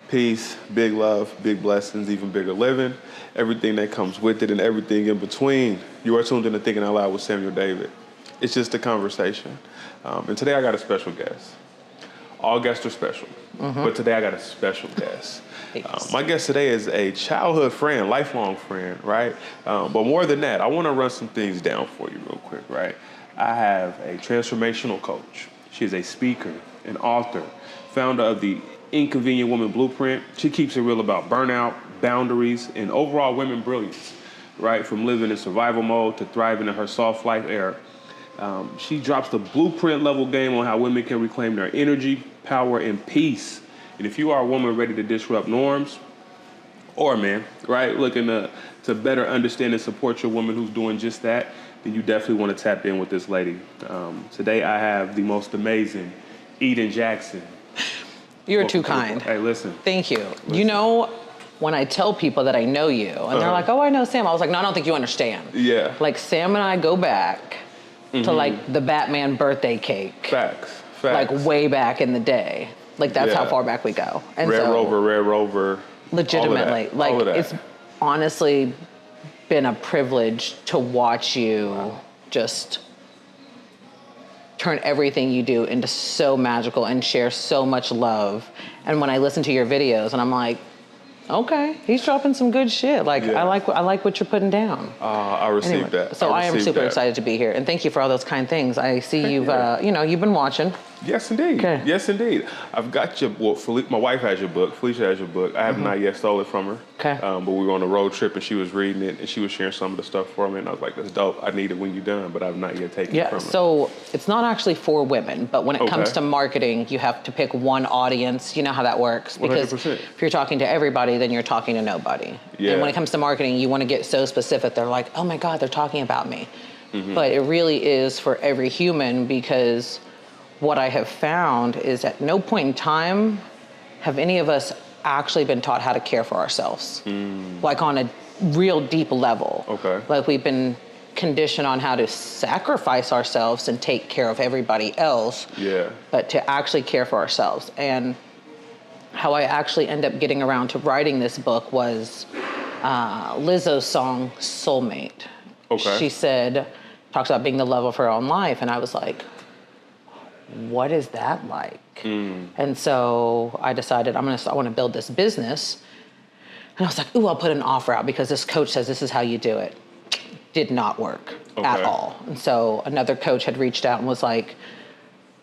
peace, big love, big blessings, even bigger living, everything that comes with it and everything in between. You are tuned in to Thinking Out Loud with Samuel David. It's just a conversation. And today I got a special guest. All guests are special, but today I got a special guest. My guest today is a childhood friend, lifelong friend, right? But more than that, I want to run some things down for you real quick, right? I have a transformational coach. She is a speaker, an author, founder of the Inconvenient Women Blueprint. She keeps it real about burnout, boundaries, and overall women brilliance, right? From living in survival mode to thriving in her soft life era. She drops the blueprint level game on how women can reclaim their energy, power, and peace. And if you are a woman ready to disrupt norms, or a man, right, looking to better understand and support your woman who's doing just that, then you definitely want to tap in with this lady. Today I have the most amazing Eden Jackson. You're too kind. Hey, listen. Thank you. Listen. You know, when I tell people that I know you, and they're like, oh, I know Sam. I was like, no, I don't think you understand. Yeah. Like, Sam and I go back to, like, the Batman birthday cake. Facts. Like, way back in the day. Like, that's how far back we go. And Red Rover. Legitimately. Like, it's honestly been a privilege to watch you just turn everything you do into so magical and share so much love. And when I listen to your videos, and I'm like, okay, he's dropping some good shit. Like, I like what you're putting down. I received that. So I am super excited to be here, and thank you for all those kind things. I see you've, you've been watching. Yes, indeed. Okay. Yes, indeed. I've got your book. My wife has your book. Felicia has your book. I have not yet stole it from her. Okay. But we were on a road trip, and she was reading it, and she was sharing some of the stuff for me, and I was like, that's dope. I need it when you're done, but I've not yet taken it from her. So it's not actually for women, but when it comes to marketing, you have to pick one audience. You know how that works. Because 100%. If you're talking to everybody, then you're talking to nobody. Yeah. And when it comes to marketing, you want to get so specific. They're like, oh my God, they're talking about me. But it really is for every human, because what I have found is at no point in time have any of us actually been taught how to care for ourselves, like on a real deep level. Okay. Like we've been conditioned on how to sacrifice ourselves and take care of everybody else, but to actually care for ourselves. And how I actually end up getting around to writing this book was Lizzo's song, Soulmate. Okay. She talks about being the love of her own life. And I was like, what is that like? And so I decided I want to build this business. And I was like, ooh, I'll put an offer out because this coach says this is how you do it. Did not work at all. And so another coach had reached out and was like,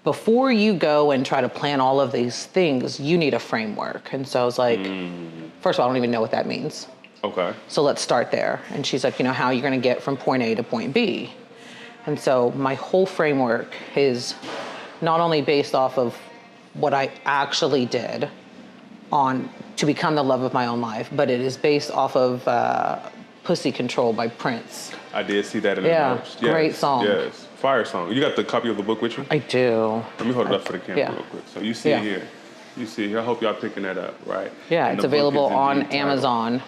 before you go and try to plan all of these things, you need a framework. And so I was like, first of all, I don't even know what that means. Okay. So let's start there. And she's like, how are you going to get from point A to point B? And so my whole framework is not only based off of what I actually did to become the love of my own life, but it is based off of Pussy Control by Prince. I did see that in the notes. Yeah, great song. Yes, fire song. You got the copy of the book with you? I do. Let me hold it up for the camera real quick. So you see it here. You see it here. I hope y'all picking that up, right? Yeah, it's available on Amazon.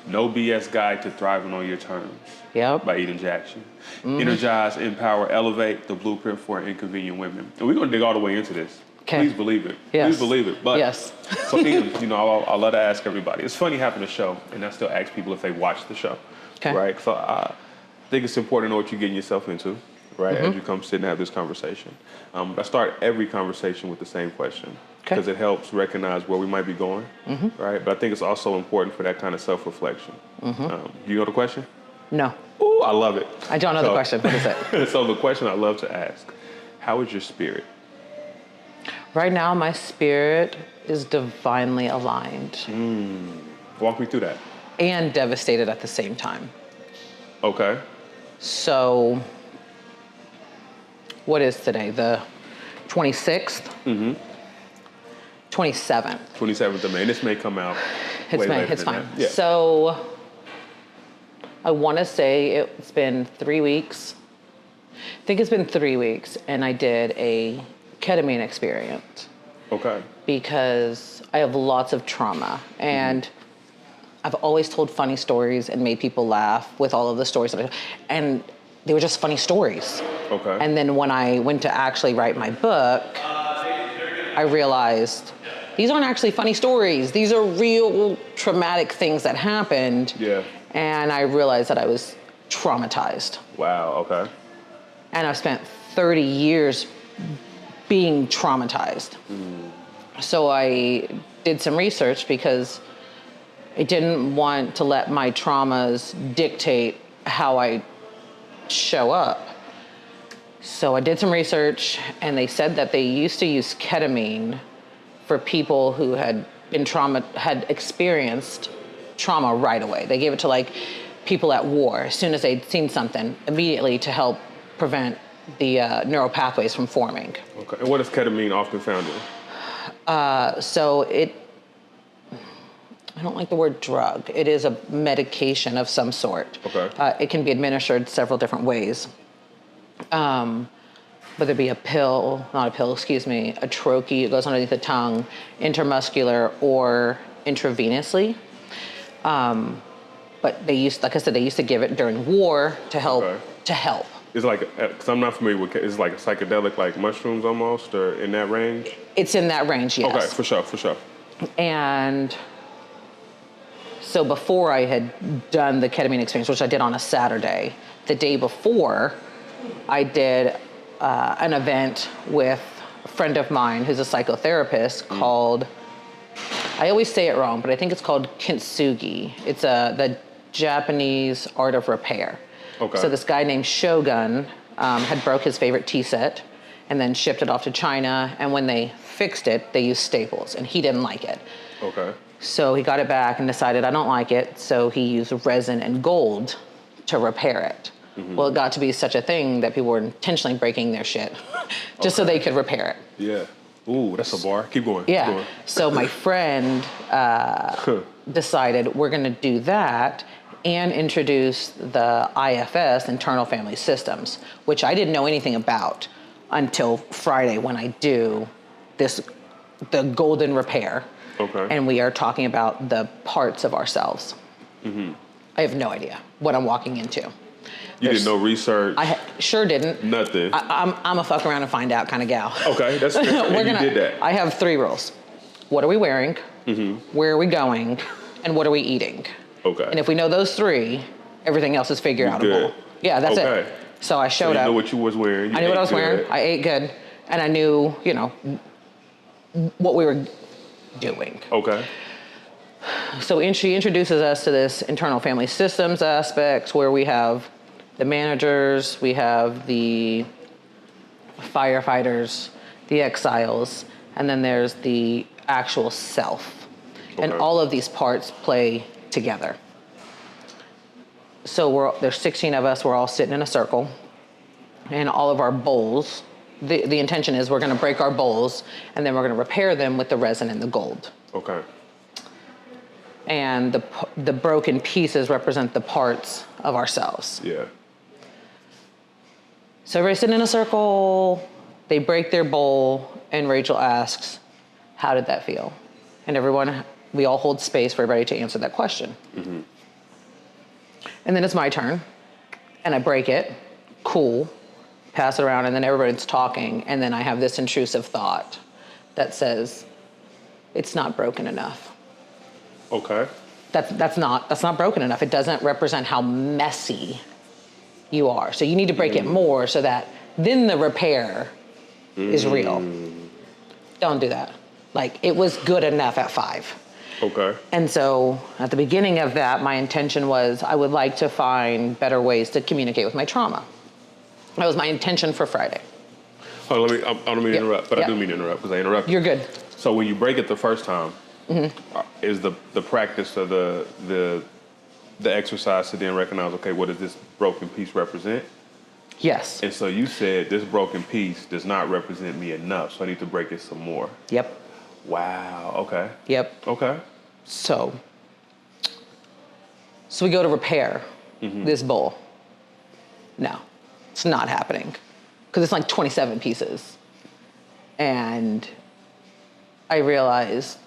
No BS Guide to Thriving on Your Terms. Yep. By Eden Jackson. Energize, empower, elevate, the blueprint for inconvenient women. And we're going to dig all the way into this. Okay. Please believe it. Yes. Please believe it. But, yes. So Eden, I love to ask everybody. It's funny having a show, and I still ask people if they watch the show. Okay. Right? So I think it's important to know what you're getting yourself into, right, as you come sit and have this conversation. I start every conversation with the same question. Because it helps recognize where we might be going, right? But I think it's also important for that kind of self-reflection. You know the question? No. Ooh, I love it. I don't know the question. What is it? So the question I love to ask, how is your spirit? Right now, my spirit is divinely aligned. Walk me through that. And devastated at the same time. Okay. So, what is today? The 26th? 27th. 27th of May. This may come out. It's fine. Yeah. So I want to say it's been 3 weeks. I think it's been 3 weeks, and I did a ketamine experience. Okay. Because I have lots of trauma, and I've always told funny stories and made people laugh with all of the stories and they were just funny stories. Okay. And then when I went to actually write my book, I realized these aren't actually funny stories. These are real traumatic things that happened. Yeah. And I realized that I was traumatized. Wow, okay. And I've spent 30 years being traumatized. So I did some research because I didn't want to let my traumas dictate how I show up. So I did some research, and they said that they used to use ketamine for people who had experienced trauma right away. They gave it to like people at war as soon as they'd seen something, immediately to help prevent the neural pathways from forming. Okay. And what is ketamine often found in? I don't like the word drug. It is a medication of some sort. Okay. It can be administered several different ways. Whether it be a troche, it goes underneath the tongue, intramuscular or intravenously. But they used to give it during war to help. Okay. To help. It's like, because I'm not familiar with, it's like a psychedelic, like mushrooms almost, or in that range? It's in that range, yes. Okay, for sure. And so before I had done the ketamine experience, which I did on a Saturday, the day before, I did an event with a friend of mine who's a psychotherapist called, I always say it wrong, but I think it's called Kintsugi. It's the Japanese art of repair. Okay. So this guy named Shogun had broke his favorite tea set and then shipped it off to China. And when they fixed it, they used staples, and he didn't like it. Okay. So he got it back and decided, I don't like it. So he used resin and gold to repair it. Mm-hmm. Well, it got to be such a thing that people were intentionally breaking their shit just so they could repair it. Yeah. Ooh, that's a bar. Keep going. Yeah. Keep going. So my friend decided we're going to do that and introduce the IFS, Internal Family Systems, which I didn't know anything about until Friday when I do the golden repair. Okay. And we are talking about the parts of ourselves. Mm-hmm. I have no idea what I'm walking into. You did no research? I sure didn't. Nothing? I'm a fuck around and find out kind of gal. Okay, that's fair. You did that. I have 3 rules. What are we wearing? Mm-hmm. Where are we going? And what are we eating? Okay. And if we know those 3, everything else is figure outable. Yeah, that's it. So I showed up. You know what you was wearing. I knew what I was wearing. I ate good. And I knew, what we were doing. Okay. So she introduces us to this internal family systems aspect where we have the managers, we have the firefighters, the exiles, and then there's the actual self. Okay. And all of these parts play together. So there's 16 of us, we're all sitting in a circle, and all of our bowls, the intention is we're gonna break our bowls, and then we're gonna repair them with the resin and the gold. Okay. And the broken pieces represent the parts of ourselves. Yeah. So everybody's sitting in a circle, they break their bowl, and Rachel asks, how did that feel? And we all hold space for everybody to answer that question. Mm-hmm. And then it's my turn, and I break it, cool, pass it around, and then everybody's talking, and then I have this intrusive thought that says, it's not broken enough. Okay. That's not broken enough. It doesn't represent how messy you are. So you need to break it more so that then the repair is real. Don't do that. Like, it was good enough at 5. Okay. And so at the beginning of that, my intention was I would like to find better ways to communicate with my trauma. That was my intention for Friday. Oh, I don't mean to interrupt, but I do mean to interrupt because I interrupted. You're good. So when you break it the first time, is the practice of the exercise to then recognize, okay, what does this broken piece represent? Yes. And so you said this broken piece does not represent me enough, so I need to break it some more. Yep. Wow. Okay. Yep. Okay. So we go to repair this bowl. No, it's not happening because it's like 27 pieces. And I realized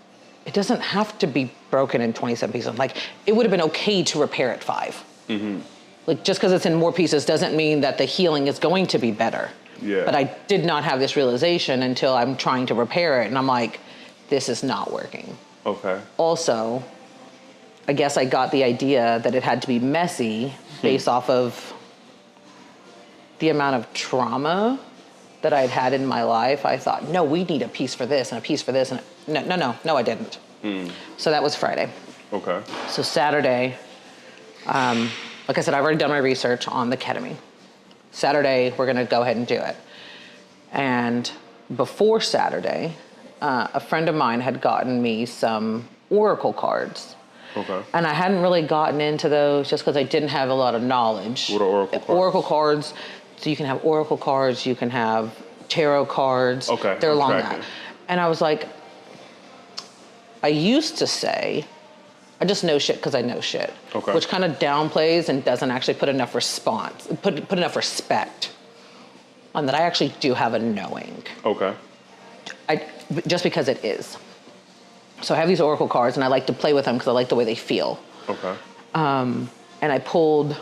it doesn't have to be broken in 27 pieces. Like, it would have been okay to repair at 5. Mm-hmm. Like, just because it's in more pieces doesn't mean that the healing is going to be better. Yeah. But I did not have this realization until I'm trying to repair it. And I'm like, this is not working. Okay. Also, I guess I got the idea that it had to be messy based off of the amount of trauma that I'd had in my life. I thought, no, we need a piece for this and a piece for this. And no, I didn't. So that was Friday. Okay. So Saturday, like I said, I've already done my research on the ketamine. Saturday, we're going to go ahead and do it. And before Saturday, a friend of mine had gotten me some oracle cards. Okay. And I hadn't really gotten into those just because I didn't have a lot of knowledge. What are oracle cards? Oracle cards. So you can have oracle cards, you can have tarot cards. Okay. They're long tracking. that. And I was like, I used to say, I just know shit because I know shit. Okay. Which kind of downplays and doesn't actually put enough put enough respect on that I actually do have a knowing. Okay. Just because it is. So I have these oracle cards and I like to play with them because I like the way they feel. Okay. And I pulled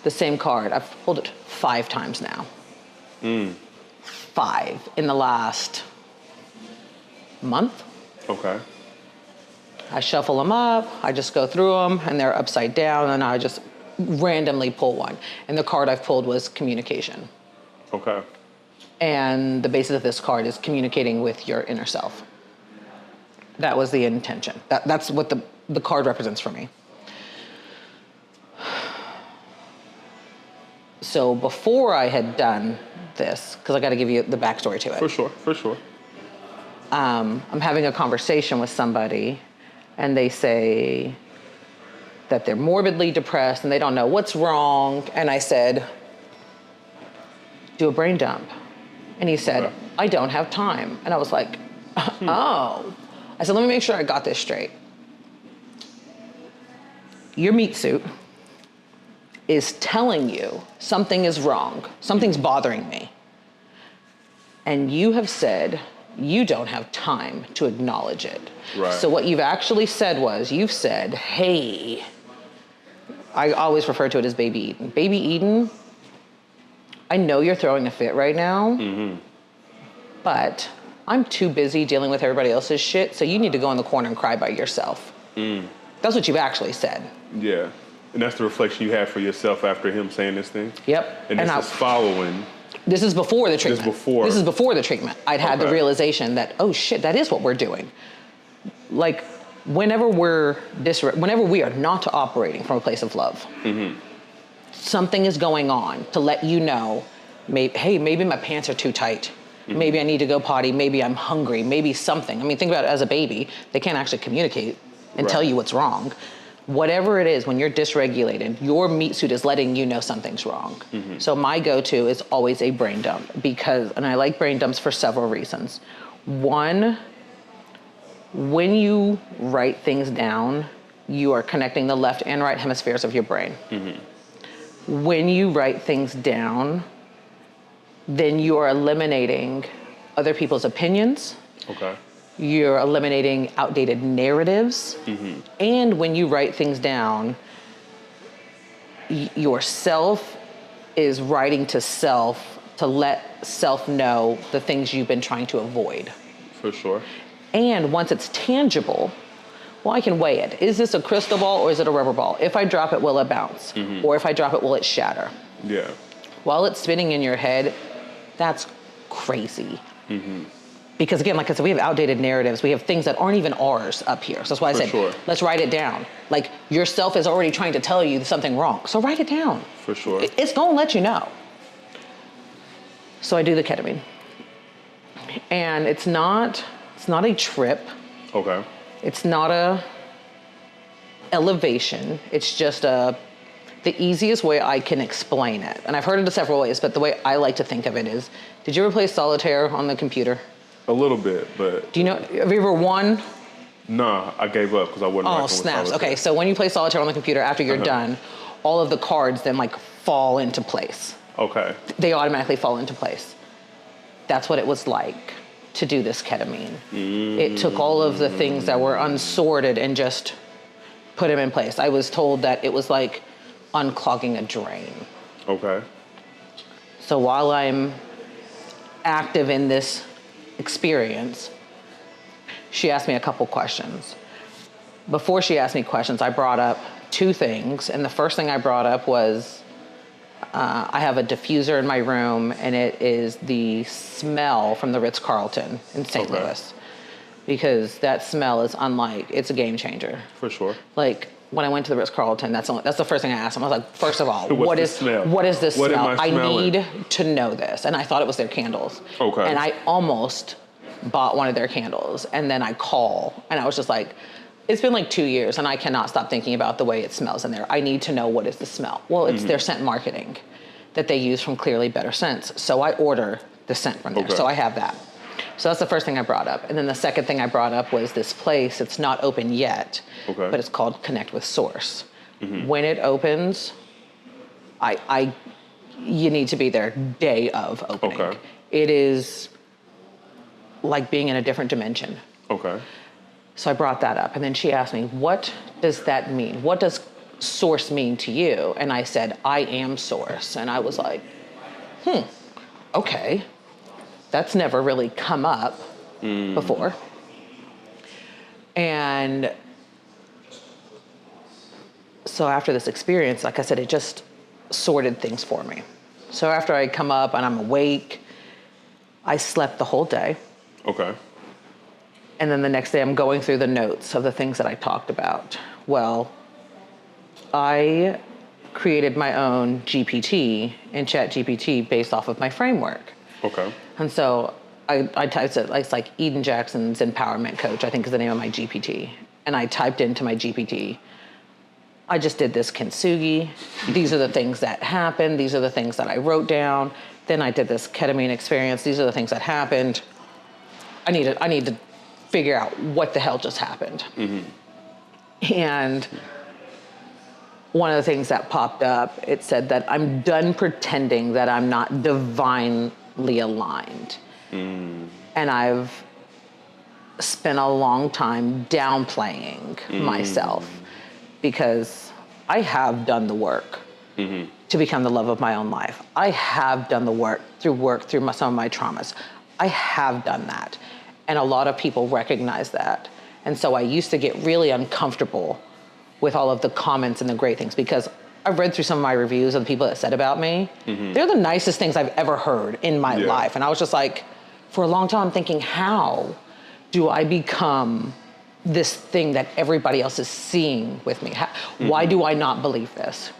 the same card. I've pulled it 5 times now. 5 in the last month. Okay. I shuffle them up, I just go through them, and they're upside down, and I just randomly pull one. And the card I've pulled was communication. Okay. And the basis of this card is communicating with your inner self. That was the intention. That's what the card represents for me. So before I had done this, because I got to give you the backstory to it. For sure. I'm having a conversation with somebody, and they say that they're morbidly depressed and they don't know what's wrong. And I said, do a brain dump. And he said, I don't have time. And I was like, oh. I said, let me make sure I got this straight. Your meat suit is telling you something is wrong, something's bothering me. And you have said you don't have time to acknowledge it. Right. So what you've actually said was, you've said, hey, I always refer to it as Baby Eden. Baby Eden, I know you're throwing a fit right now, but I'm too busy dealing with everybody else's shit, so you need to go in the corner and cry by yourself. That's what you've actually said. Yeah. And that's the reflection you have for yourself after him saying this thing? Yep. And this is following. This is before the treatment. This is before the treatment. I'd had the realization that, oh shit, that is what we're doing. Like, whenever we are not operating from a place of love, something is going on to let you know, maybe my pants are too tight. Maybe I need to go potty. Maybe I'm hungry. Maybe something. I mean, think about it as a baby. They can't actually communicate and tell you what's wrong. Whatever it is, when you're dysregulated, your meat suit is letting you know something's wrong. So my go-to is always a brain dump and I like brain dumps for several reasons. One, when you write things down, you are connecting the left and right hemispheres of your brain. When you write things down, then you are eliminating other people's opinions. Okay. You're eliminating outdated narratives. And when you write things down, yourself is writing to self to let self know the things you've been trying to avoid. For sure. And once it's tangible, well, I can weigh it. Is this a crystal ball or is it a rubber ball? If I drop it, will it bounce? Or if I drop it, will it shatter? Yeah. While it's spinning in your head, that's crazy. Because again, like I said, we have outdated narratives. We have things that aren't even ours up here. So that's why I said, let's write it down. Like, yourself is already trying to tell you there's something wrong. So write it down. For sure. It's going to let you know. So I do the ketamine. And it's not a trip. Okay. It's not a elevation. It's just the easiest way I can explain it. And I've heard it several ways, but the way I like to think of it is, did you ever play solitaire on the computer? A little bit, but... Do you know, have you ever won? Nah, I gave up because I wasn't rocking with snaps. solitaire. Okay, so when you play solitaire on the computer, after you're done, all of the cards then like fall into place. Okay. They automatically fall into place. That's what it was like to do this ketamine. It took all of the things that were unsorted and just put them in place. I was told that it was like unclogging a drain. Okay. So while I'm active in this experience, she asked me a couple questions. Before she asked me questions, I brought up two things. And the first thing I brought up was, I have a diffuser in my room, and it is the smell from the Ritz-Carlton in St. Louis. Because that smell is unlike, it's a game changer. For sure. Like, when I went to the Ritz-Carlton, that's the first thing I asked them. I was like, first of all, what is this What smell? am I need to know this. And I thought it was their candles. Okay. And I almost bought one of their candles. And then I call, and I was just like, it's been like 2 years, and I cannot stop thinking about the way it smells in there. I need to know what is the smell. Well, it's their scent marketing that they use from Clearly Better Scents. So I order the scent from there. Okay. So I have that. So that's the first thing I brought up. And then the second thing I brought up was this place. It's not open yet, but it's called Connect with Source. When it opens, you need to be there day of opening. Okay. It is like being in a different dimension. Okay. So I brought that up, and then she asked me, what does that mean? What does source mean to you? And I said, I am source. And I was like, okay. That's never really come up before. And so after this experience, like I said, it just sorted things for me. So after I come up and I'm awake, I slept the whole day. Okay. And then the next day I'm going through the notes of the things that I talked about. Well, I created my own GPT in ChatGPT based off of my framework. Okay. And so I typed it, it's like Eden Jackson's Empowerment Coach, I think is the name of my GPT. And I typed into my GPT, I just did this Kintsugi. These are the things that happened. These are the things that I wrote down. Then I did this ketamine experience. These are the things that happened. I need to figure out what the hell just happened. And one of the things that popped up, it said that I'm done pretending that I'm not divinely aligned. And I've spent a long time downplaying myself because I have done the work to become the love of my own life. I have done the work through some of my traumas. I have done that. And a lot of people recognize that. And so I used to get really uncomfortable with all of the comments and the great things because I've read through some of my reviews of the people that said about me. They're the nicest things I've ever heard in my life. And I was just like, for a long time, I'm thinking, how do I become this thing that everybody else is seeing with me? Why do I not believe this?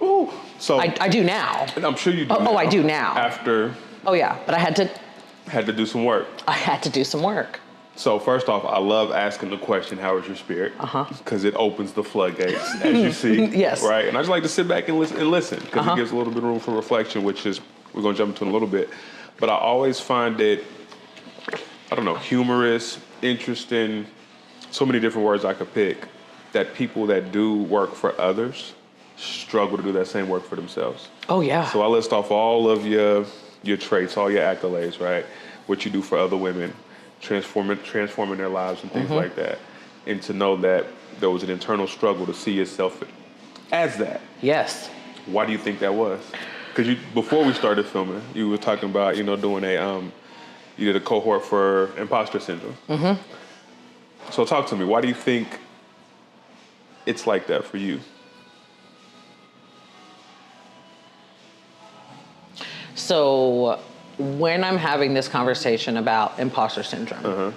Ooh, so I do now. And I'm sure you do. I do now. After. Oh yeah, but I had to do some work. I had to do some work. So first off, I love asking the question, how is your spirit? Because it opens the floodgates, as you see. Yes. Right? And I just like to sit back and listen because it gives a little bit of room for reflection, which is, we're going to jump into in a little bit. But I always find it, I don't know, humorous, interesting, so many different words I could pick, that people that do work for others struggle to do that same work for themselves. Oh yeah. So I list off all of your traits, all your accolades, right? What you do for other women, transforming their lives and things like that. And to know that there was an internal struggle to see yourself as that. Yes. Why do you think that was? Because before we started filming, you were talking about, doing you did a cohort for imposter syndrome. So talk to me. Why do you think it's like that for you? So when I'm having this conversation about imposter syndrome,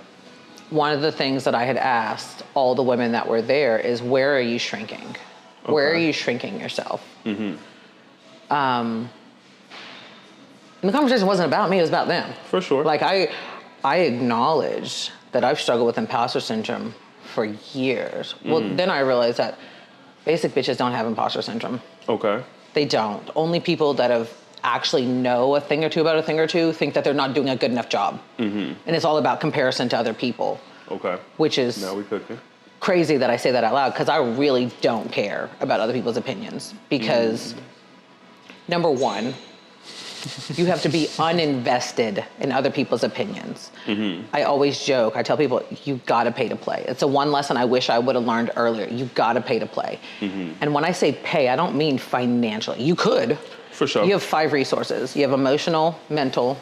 one of the things that I had asked all the women that were there is, where are you shrinking? Where are you shrinking yourself? And the conversation wasn't about me, it was about them. For sure. Like I acknowledge that I've struggled with imposter syndrome for years. Well, then I realized that basic bitches don't have imposter syndrome. Okay. They don't. Only people that have actually know a thing or two about a thing or two think that they're not doing a good enough job. And it's all about comparison to other people. Okay. Which is now we cooking. Crazy that I say that out loud, because I really don't care about other people's opinions. Because number one, you have to be uninvested in other people's opinions. I always joke, I tell people, you gotta pay to play. It's a one lesson I wish I would have learned earlier. You gotta pay to play. And when I say pay, I don't mean financially. You could. For sure. You have 5 resources. You have emotional, mental,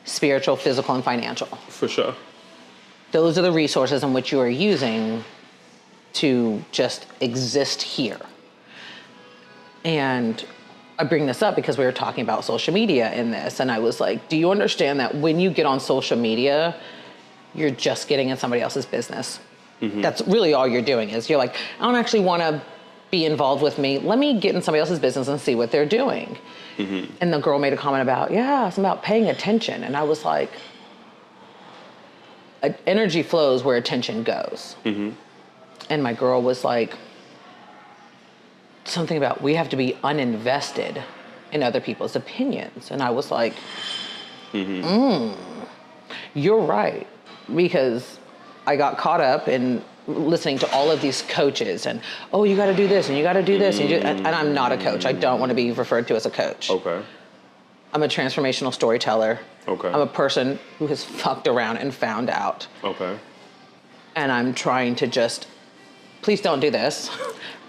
spiritual, physical, and financial. For sure. those are the resources in which you are using to just exist here. And I bring this up because we were talking about social media in this, and I was like, do you understand that when you get on social media, you're just getting in somebody else's business? That's really all you're doing is you're like, I don't actually want to be involved with me. Let me get in somebody else's business and see what they're doing. And the girl made a comment about, yeah, it's about paying attention. And I was like, energy flows where attention goes. And my girl was like, something about we have to be uninvested in other people's opinions. And I was like, you're right. Because I got caught up in listening to all of these coaches and, oh, you got to do this and you got to do this. And I'm not a coach. I don't want to be referred to as a coach. Okay. I'm a transformational storyteller. Okay. I'm a person who has fucked around and found out. Okay. And I'm trying to just, please don't do this.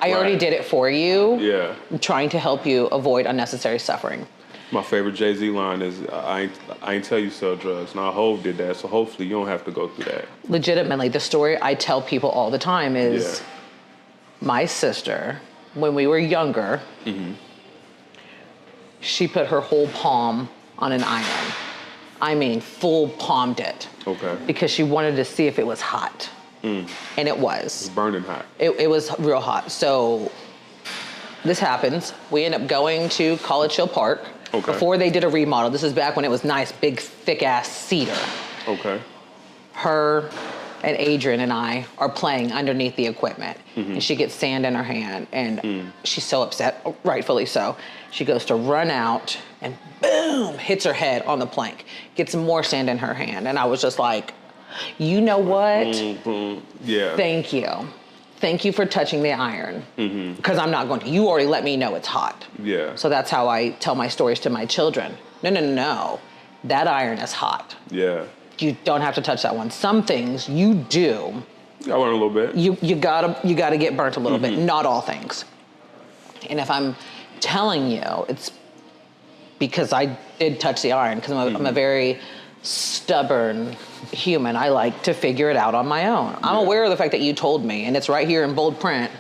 I already did it for you. Yeah. I'm trying to help you avoid unnecessary suffering. My favorite Jay-Z line is, I ain't tell you sell drugs. Now, Hov did that, so hopefully you don't have to go through that. Legitimately, the story I tell people all the time is my sister, when we were younger, she put her whole palm on an iron. I mean, full palmed it. Okay. Because she wanted to see if it was hot. And it was. It's burning hot. It was real hot. So this happens. We end up going to College Hill Park. Okay. Before they did a remodel. This is back when it was nice, big, thick-ass cedar. Okay. Her and Adrian and I are playing underneath the equipment. And she gets sand in her hand, and she's so upset, rightfully so. She goes to run out, and boom, hits her head on the plank. Gets more sand in her hand, and I was just like, you know what? Yeah. Thank you. Thank you for touching the iron. Because I'm not going to. You already let me know it's hot. Yeah. So that's how I tell my stories to my children. No. That iron is hot. Yeah. You don't have to touch that one. Some things you do. I learned a little bit. You gotta get burnt a little bit. Not all things. And if I'm telling you, it's because I did touch the iron. Because I'm a very stubborn human. I like to figure it out on my own. I'm aware of the fact that you told me, and it's right here in bold print.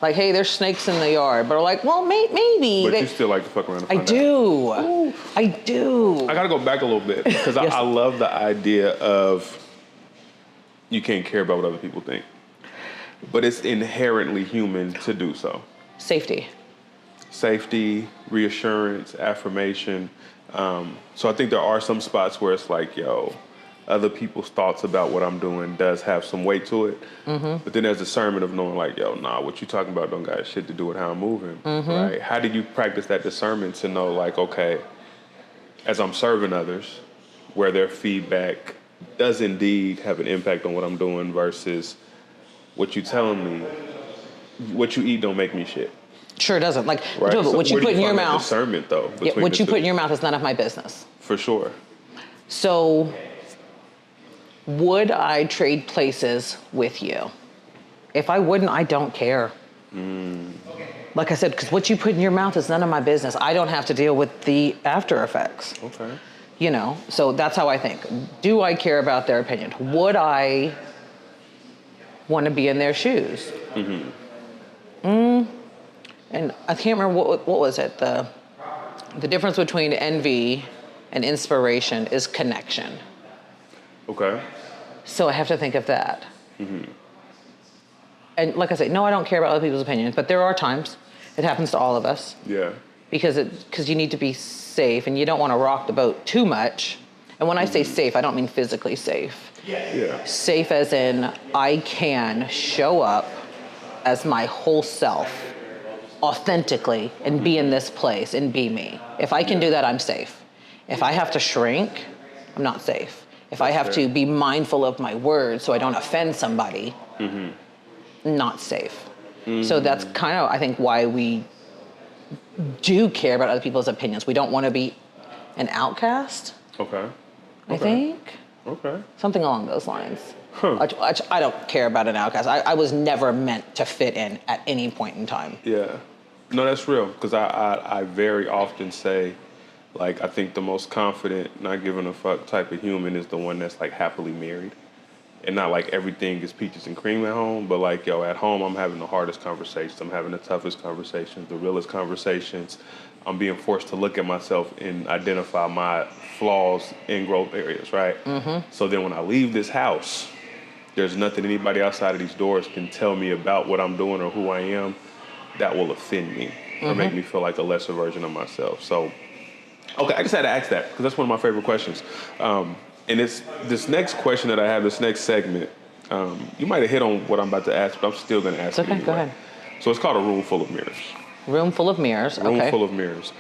Like, hey, there's snakes in the yard. But I'm like, well, maybe. But you still like to fuck around and I find do. out. I do. I gotta go back a little bit because Yes. I love the idea of you can't care about what other people think. But it's inherently human to do so. Safety. Safety, reassurance, affirmation. So I think there are some spots where it's like, yo, other people's thoughts about what I'm doing does have some weight to it. But then there's a discernment of knowing like, yo, nah, what you talking about don't got shit to do with how I'm moving, right? How do you practice that discernment to know like, okay, as I'm serving others, where their feedback does indeed have an impact on what I'm doing versus what you telling me, what you eat don't make me shit. Sure doesn't. Like, Right? but So what you where do put in your find that mouth. discernment though. Yeah, between what the you two? put in your mouth is none of my business. For sure. So, would I trade places with you? If I wouldn't, I don't care. Like I said, because what you put in your mouth is none of my business. I don't have to deal with the after effects. Okay. You know, so that's how I think. Do I care about their opinion? Would I want to be in their shoes? And I can't remember what was it. The difference between envy and inspiration is connection. Okay. So I have to think of that. And like I say, no, I don't care about other people's opinions, but there are times it happens to all of us. Yeah. Because you need to be safe and you don't want to rock the boat too much. And when I say safe, I don't mean physically safe. Yeah. Safe as in I can show up as my whole self authentically and be in this place and be me. If I can do that, I'm safe. If I have to shrink, I'm not safe. If I have to be mindful of my words so I don't offend somebody, not safe. So that's kind of, I think, why we do care about other people's opinions. We don't want to be an outcast, Okay. I think. Okay. Something along those lines. I don't care about an outcast. I was never meant to fit in at any point in time. Yeah. No, that's real. Because I very often say, like, I think the most confident, not giving a fuck type of human is the one that's, like, happily married And not like everything is peaches and cream at home, but like, yo, at home, I'm having the hardest conversations. I'm having the toughest conversations, the realest conversations. I'm being forced to look at myself and identify my flaws and growth areas, right? So then when I leave this house, there's nothing anybody outside of these doors can tell me about what I'm doing or who I am that will offend me or make me feel like a lesser version of myself. So, okay, I just had to ask that because that's one of my favorite questions. And it's this next question that I have, this next segment, you might have hit on what I'm about to ask, but I'm still going to ask it anyway. Go ahead. So it's called A Room Full of Mirrors. Room full of mirrors. Room full of mirrors.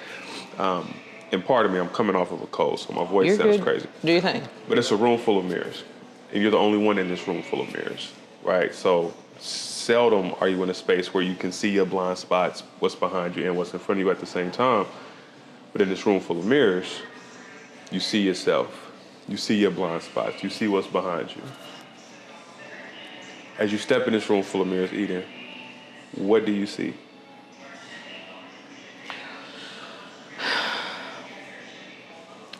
And part of me, I'm coming off of a cold, so my voice sounds crazy. Do you think? But it's a room full of mirrors. And you're the only one in this room full of mirrors, right? So seldom are you in a space where you can see your blind spots, what's behind you and what's in front of you at the same time. But in this room full of mirrors, you see yourself. You see your blind spots. You see what's behind you. As you step in this room full of mirrors, Eden, what do you see?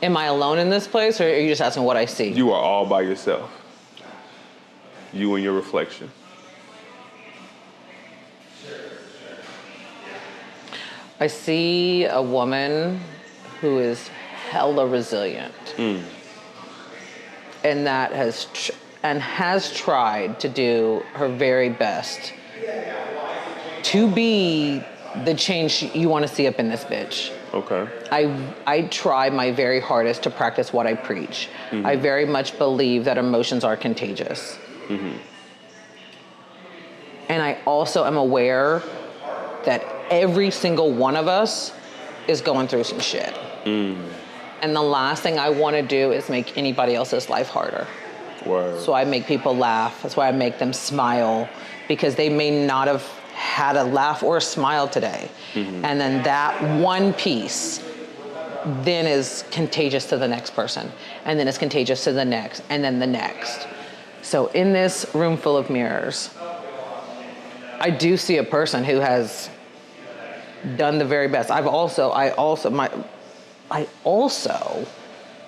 Am I alone in this place, or are you just asking what I see? You are all by yourself. You and your reflection. I see a woman who is hella resilient. And that has tried to do her very best to be the change you want to see up in this bitch. Okay. I try my very hardest to practice what I preach. I very much believe that emotions are contagious. And I also am aware that every single one of us is going through some shit. And the last thing I want to do is make anybody else's life harder. Word. So I make people laugh. That's why I make them smile, because they may not have had a laugh or a smile today. And then that one piece then is contagious to the next person. And then it's contagious to the next, and then the next. So in this room full of mirrors, I do see a person who has done the very best. I also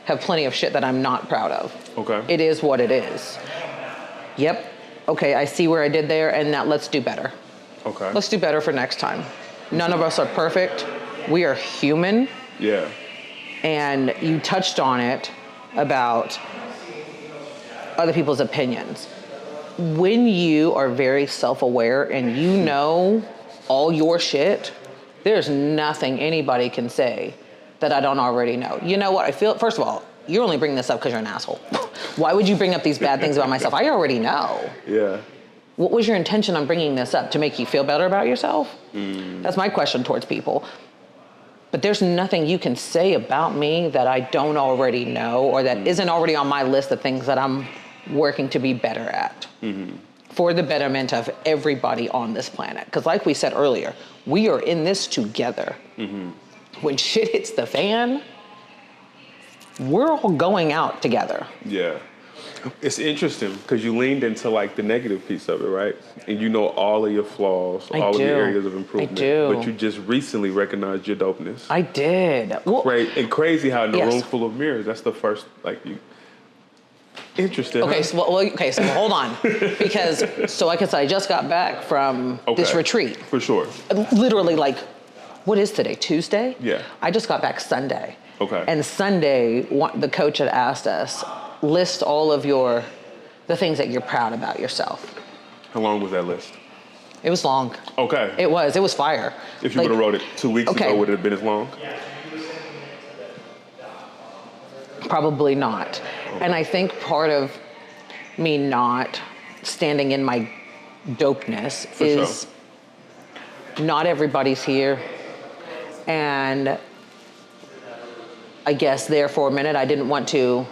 have plenty of shit that I'm not proud of. Okay. It is what it is. Yep. Okay, I see where I did there, and now let's do better. Okay. Let's do better for next time. None of us are perfect. We are human. Yeah. And you touched on it about other people's opinions. When you are very self-aware and you know all your shit, there's nothing anybody can say that I don't already know. You know what? I feel, first of all, you only bring this up because you're an asshole. Why would you bring up these bad things about myself? I already know. Yeah. What was your intention on bringing this up? To make you feel better about yourself? That's my question towards people. But there's nothing you can say about me that I don't already know, or that isn't already on my list of things that I'm working to be better at for the betterment of everybody on this planet. Because like we said earlier, we are in this together. When shit hits the fan, we're all going out together. Yeah. It's interesting because you leaned into like the negative piece of it, right? And you know all of your flaws, all of your areas of improvement. I do. But you just recently recognized your dopeness. I did. Well, And crazy how in a room full of mirrors, that's the first, like, you. Interesting. Okay, huh? so hold on. Because, so like I said, I just got back from this retreat. For sure. Literally, like, what is today? Tuesday? Yeah. I just got back Sunday. Okay. And Sunday, the coach had asked us, list all of the things that you're proud about yourself. How long was that list? It was long. Okay. It was fire. If you would have wrote it 2 weeks ago, would it have been as long? Probably not. And I think part of me not standing in my dopeness is not everybody's here. And I guess there for a minute, I didn't want to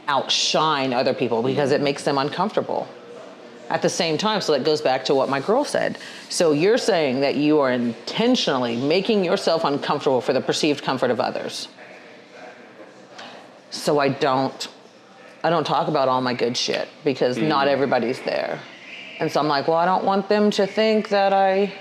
outshine other people because it makes them uncomfortable. At the same time, so that goes back to what my girl said. So you're saying that you are intentionally making yourself uncomfortable for the perceived comfort of others. So I don't talk about all my good shit because not everybody's there. And so I'm like, well, I don't want them to think that I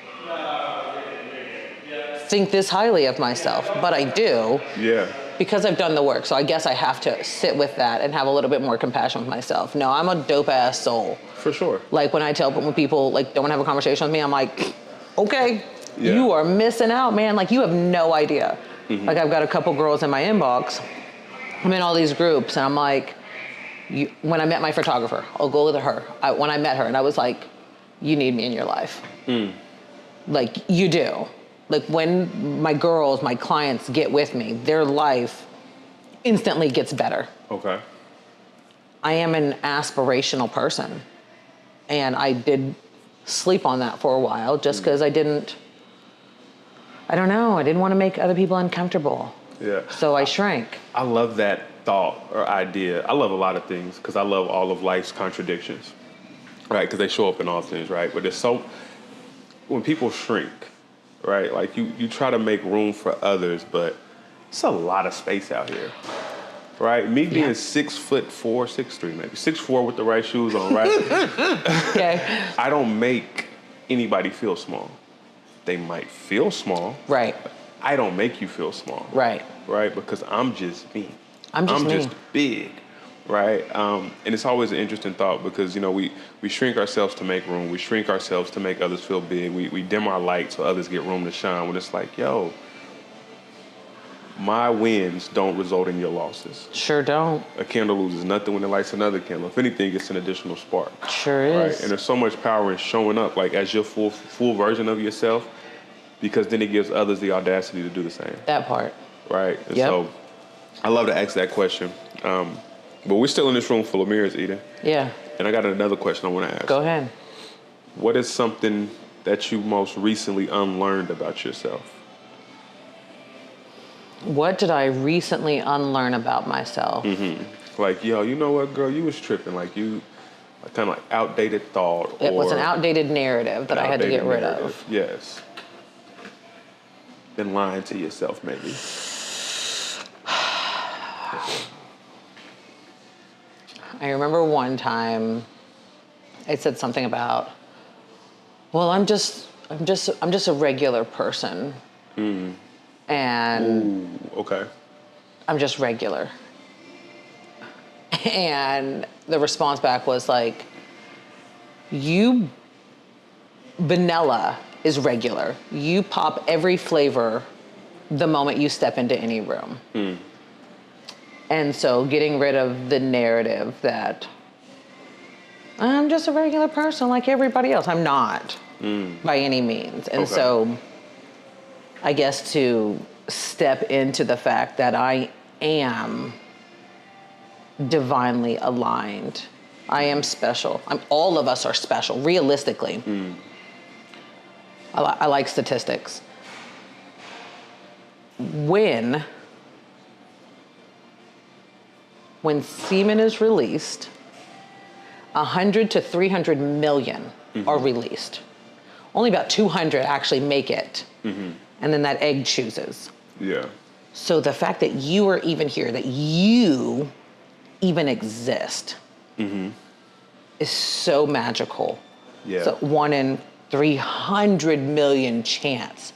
think this highly of myself, but I do. Yeah. because I've done the work, so I guess I have to sit with that and have a little bit more compassion with myself. No, I'm a dope ass soul. For sure. Like when people like don't want to have a conversation with me, I'm like, okay, Yeah. you are missing out, man. Like you have no idea. Mm-hmm. Like I've got a couple girls in my inbox. I'm in all these groups and I'm like, when I met my photographer, I'll go with her. When I met her and I was like, you need me in your life. Like you do. Like when my girls, my clients get with me, their life instantly gets better. Okay. I am an aspirational person. And I did sleep on that for a while just because I didn't want to make other people uncomfortable. Yeah. So I shrank. I love that thought or idea. I love a lot of things because I love all of life's contradictions, right? Because they show up in all things, right? But when people shrink, right? Like you try to make room for others, but it's a lot of space out here, right? Me being 6'4", 6'3", maybe 6'4" with the right shoes on, right? Okay. I don't make anybody feel small. They might feel small, Right. but I don't make you feel small, Right. right? Because I'm just me. I'm just big, right? And it's always an interesting thought because, we shrink ourselves to make room. We shrink ourselves to make others feel big. We dim our light so others get room to shine when it's like, yo, my wins don't result in your losses. Sure don't. A candle loses nothing when it lights another candle. If anything, it's an additional spark. Sure is. Right? And there's so much power in showing up like as your full version of yourself because then it gives others the audacity to do the same. That part. Right? And Yep. so I love to ask that question. But we're still in this room full of mirrors, Eden. Yeah. And I got another question I want to ask. Go ahead. What is something that you most recently unlearned about yourself? What did I recently unlearn about myself? Like, yo, you know what, girl? You was tripping. Like, you kind of like outdated thought. It was an outdated narrative that I had to get rid of. Yes. Been lying to yourself, maybe. I remember one time I said something about, well, I'm just a regular person. And Ooh, okay. I'm just regular. And the response back was like, vanilla is regular. You pop every flavor the moment you step into any room. And so getting rid of the narrative that I'm just a regular person like everybody else. I'm not by any means. And so I guess to step into the fact that I am divinely aligned. I am special. All of us are special, realistically. I like statistics. When semen is released, 100 to 300 million are released. Only about 200 actually make it. And then that egg chooses. Yeah. So the fact that you are even here, that you even exist, is so magical. Yeah. It's a 1 in 300 million chance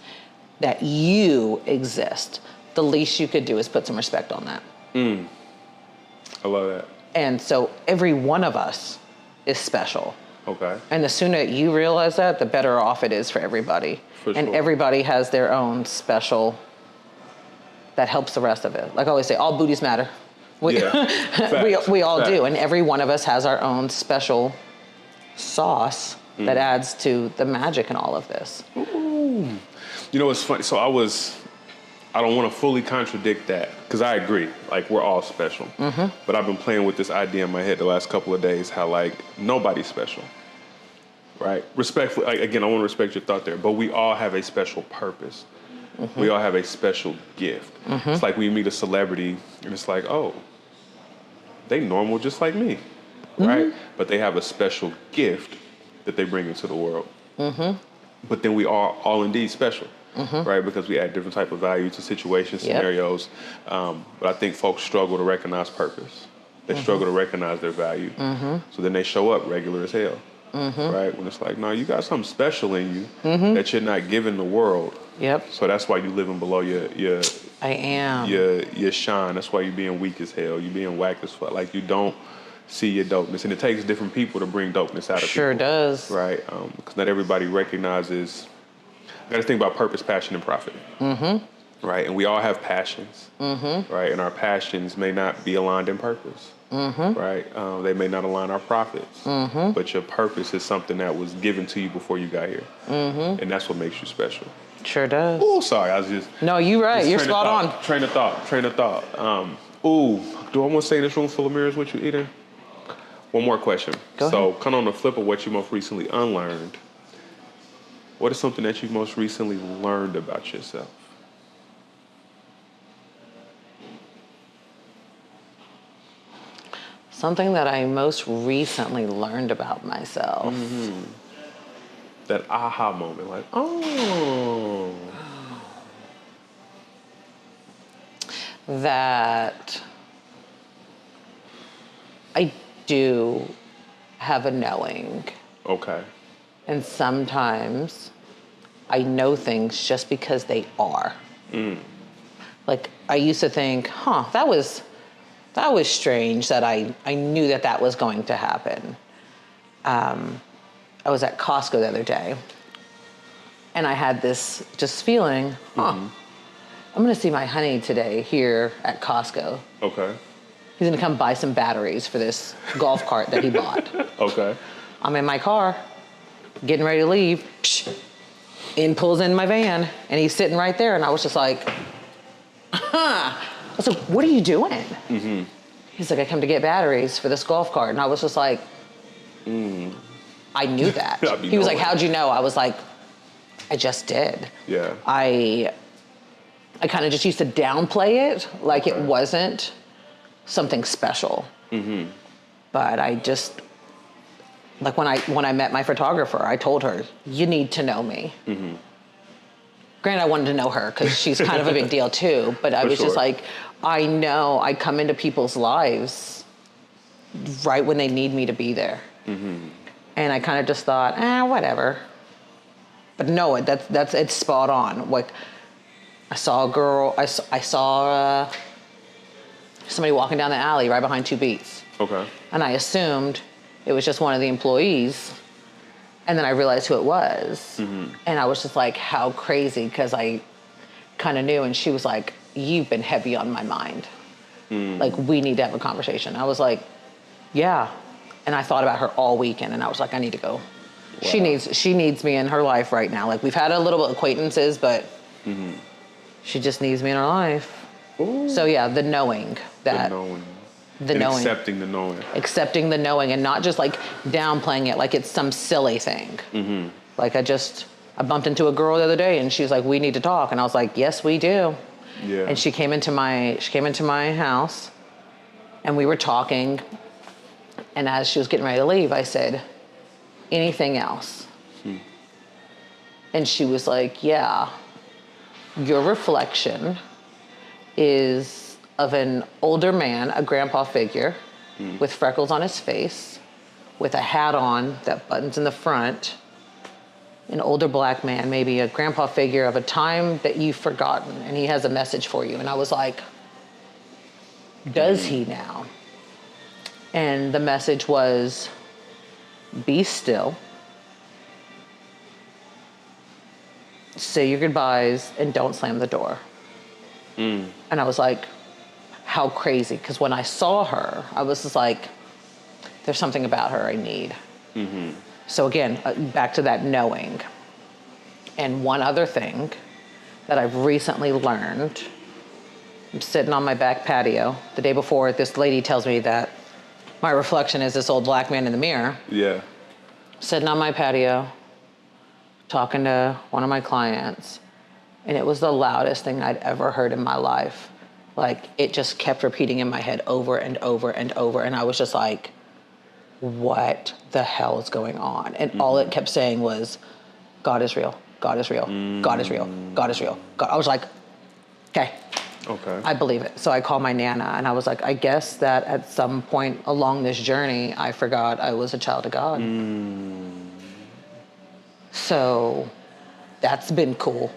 that you exist. The least you could do is put some respect on that. I love that. And so every one of us is special. Okay. And the sooner you realize that, the better off it is for everybody. And everybody has their own special that helps the rest of it. Like I always say, all booties matter. We all do. And every one of us has our own special sauce that adds to the magic in all of this. Ooh. You know, it's funny. So I don't want to fully contradict that because I agree. Like, we're all special. But I've been playing with this idea in my head the last couple of days how, like, nobody's special. Right? Respectfully, like, again, I want to respect your thought there, but we all have a special purpose. We all have a special gift. It's like when you meet a celebrity and it's like, oh, they normal just like me, right? But they have a special gift that they bring into the world. But then we are all indeed special, right? Because we add different type of value to situations, scenarios. But I think folks struggle to recognize purpose. They struggle to recognize their value. So then they show up regular as hell. right? When it's like, no, you got something special in you that you're not giving the world. Yep. So that's why you living below I am. your shine. That's why you being weak as hell. You being whack as fuck. Like you don't see your dopeness, and it takes different people to bring dopeness out of Sure people. does. Right? Because not everybody recognizes. I got to think about purpose, passion, and profit. Right? And we all have passions. Right? And our passions may not be aligned in purpose. Right? They may not align our profits. But your purpose is something that was given to you before you got here. And that's what makes you special. Sure does. Oh, sorry. I was just. No, you're right. You're train of spot thought, on. Train of thought. Do I want to stay in this room full of mirrors with you, Eden? One more question. Go so, ahead. kind of on the flip of what you most recently unlearned, what is something that you most recently learned about yourself? Something that I most recently learned about myself. That aha moment, like, oh. That I do have a knowing. Okay. And sometimes I know things just because they are. Like I used to think, that was strange that I knew that was going to happen. I was at Costco the other day and I had this just feeling, I'm gonna see my honey today here at Costco. Okay. He's gonna come buy some batteries for this golf cart that he bought. Okay. I'm in my car, getting ready to leave. In pulls in my van, and he's sitting right there, and I was just like, I was like, what are you doing? He's like, I come to get batteries for this golf cart. And I was just like, I knew that. He was like, how'd you know? I was like, I just did. Yeah. I kind of just used to downplay it like it wasn't something special. But I just, like when I met my photographer, I told her, you need to know me. Granted, I wanted to know her because she's kind of a big deal too, but I was just like, I know I come into people's lives right when they need me to be there. And I kind of just thought, whatever. But no, it's spot on. Like, I saw a girl, I saw somebody walking down the alley right behind Two Beats. Okay. And I assumed it was just one of the employees. And then I realized who it was. And I was just like, how crazy, because I kind of knew. And she was like, you've been heavy on my mind. Like, we need to have a conversation. I was like, yeah. And I thought about her all weekend, and I was like, I need to go. Wow. She needs me in her life right now. Like, we've had a little bit of acquaintances, but she just needs me in her life. Ooh. So yeah, the knowing that. The knowing. Accepting the knowing. Accepting the knowing, and not just like downplaying it like it's some silly thing. Like I bumped into a girl the other day, and she was like, we need to talk. And I was like, yes, we do. Yeah. And she came into my house, and we were talking. And as she was getting ready to leave, I said, anything else? And she was like, yeah, your reflection is of an older man, a grandpa figure, with freckles on his face, with a hat on that buttons in the front, an older black man, maybe a grandpa figure of a time that you've forgotten, and he has a message for you. And I was like, does he now? And the message was, be still, say your goodbyes, and don't slam the door. And I was like, how crazy, because when I saw her, I was just like, there's something about her I need. So again, back to that knowing. And one other thing that I've recently learned, I'm sitting on my back patio. The day before, this lady tells me that my reflection is this old black man in the mirror. Yeah. Sitting on my patio, talking to one of my clients, and it was the loudest thing I'd ever heard in my life. Like, it just kept repeating in my head over and over and over, and I was just like, what the hell is going on? And all it kept saying was, God is real, God is real, God is real, God is real. God. I was like, okay, Okay. I believe it. So I called my Nana and I was like, I guess that at some point along this journey, I forgot I was a child of God. So that's been cool.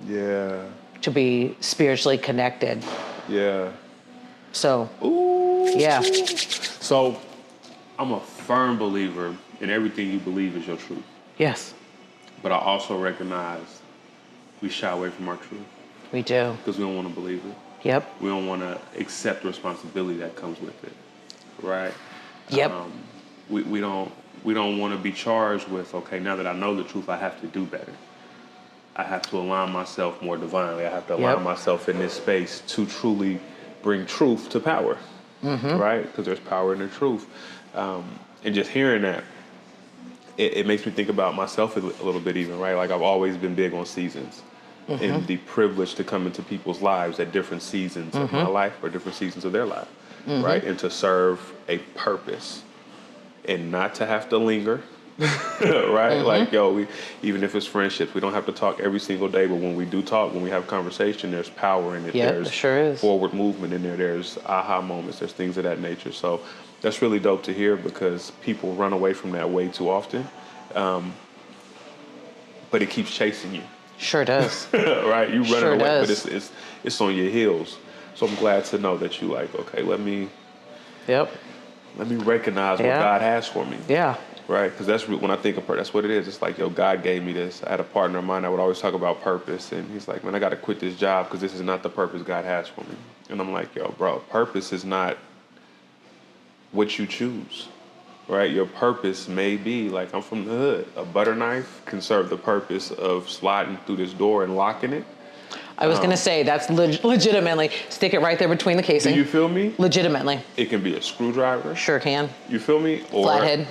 Yeah. To be spiritually connected. Yeah. So, Ooh. yeah. So I'm a firm believer in everything you believe is your truth. Yes. But I also recognize we shy away from our truth. We do. Because we don't want to believe it. Yep. We don't want to accept the responsibility that comes with it. Right? Yep. We don't want to be charged with, okay, now that I know the truth, I have to do better. I have to align myself more divinely. I have to align myself in this space to truly bring truth to power. Right? Because there's power in the truth. And just hearing that, it makes me think about myself a little bit even, right? Like I've always been big on seasons and the privilege to come into people's lives at different seasons of my life or different seasons of their life, right? And to serve a purpose and not to have to linger, right? Like, even if it's friendships, we don't have to talk every single day, but when we do talk, when we have conversation, there's power in it. Yep, There's it sure is. forward movement in there. There's aha moments. There's things of that nature. So that's really dope to hear because people run away from that way too often. But it keeps chasing you. Sure does. Right? You running Sure away, does. but it's on your heels. So I'm glad to know that you like, okay, let me recognize what God has for me. Yeah. Right? Because that's when I think of purpose, that's what it is. It's like, God gave me this. I had a partner of mine that would always talk about purpose. And he's like, man, I got to quit this job because this is not the purpose God has for me. And I'm like, bro, purpose is not what you choose. Right? Your purpose may be, like, I'm from the hood. A butter knife can serve the purpose of sliding through this door and locking it. I was going to say, that's legitimately, stick it right there between the casing. Do you feel me? Legitimately. It can be a screwdriver. Sure can. You feel me? Or flathead.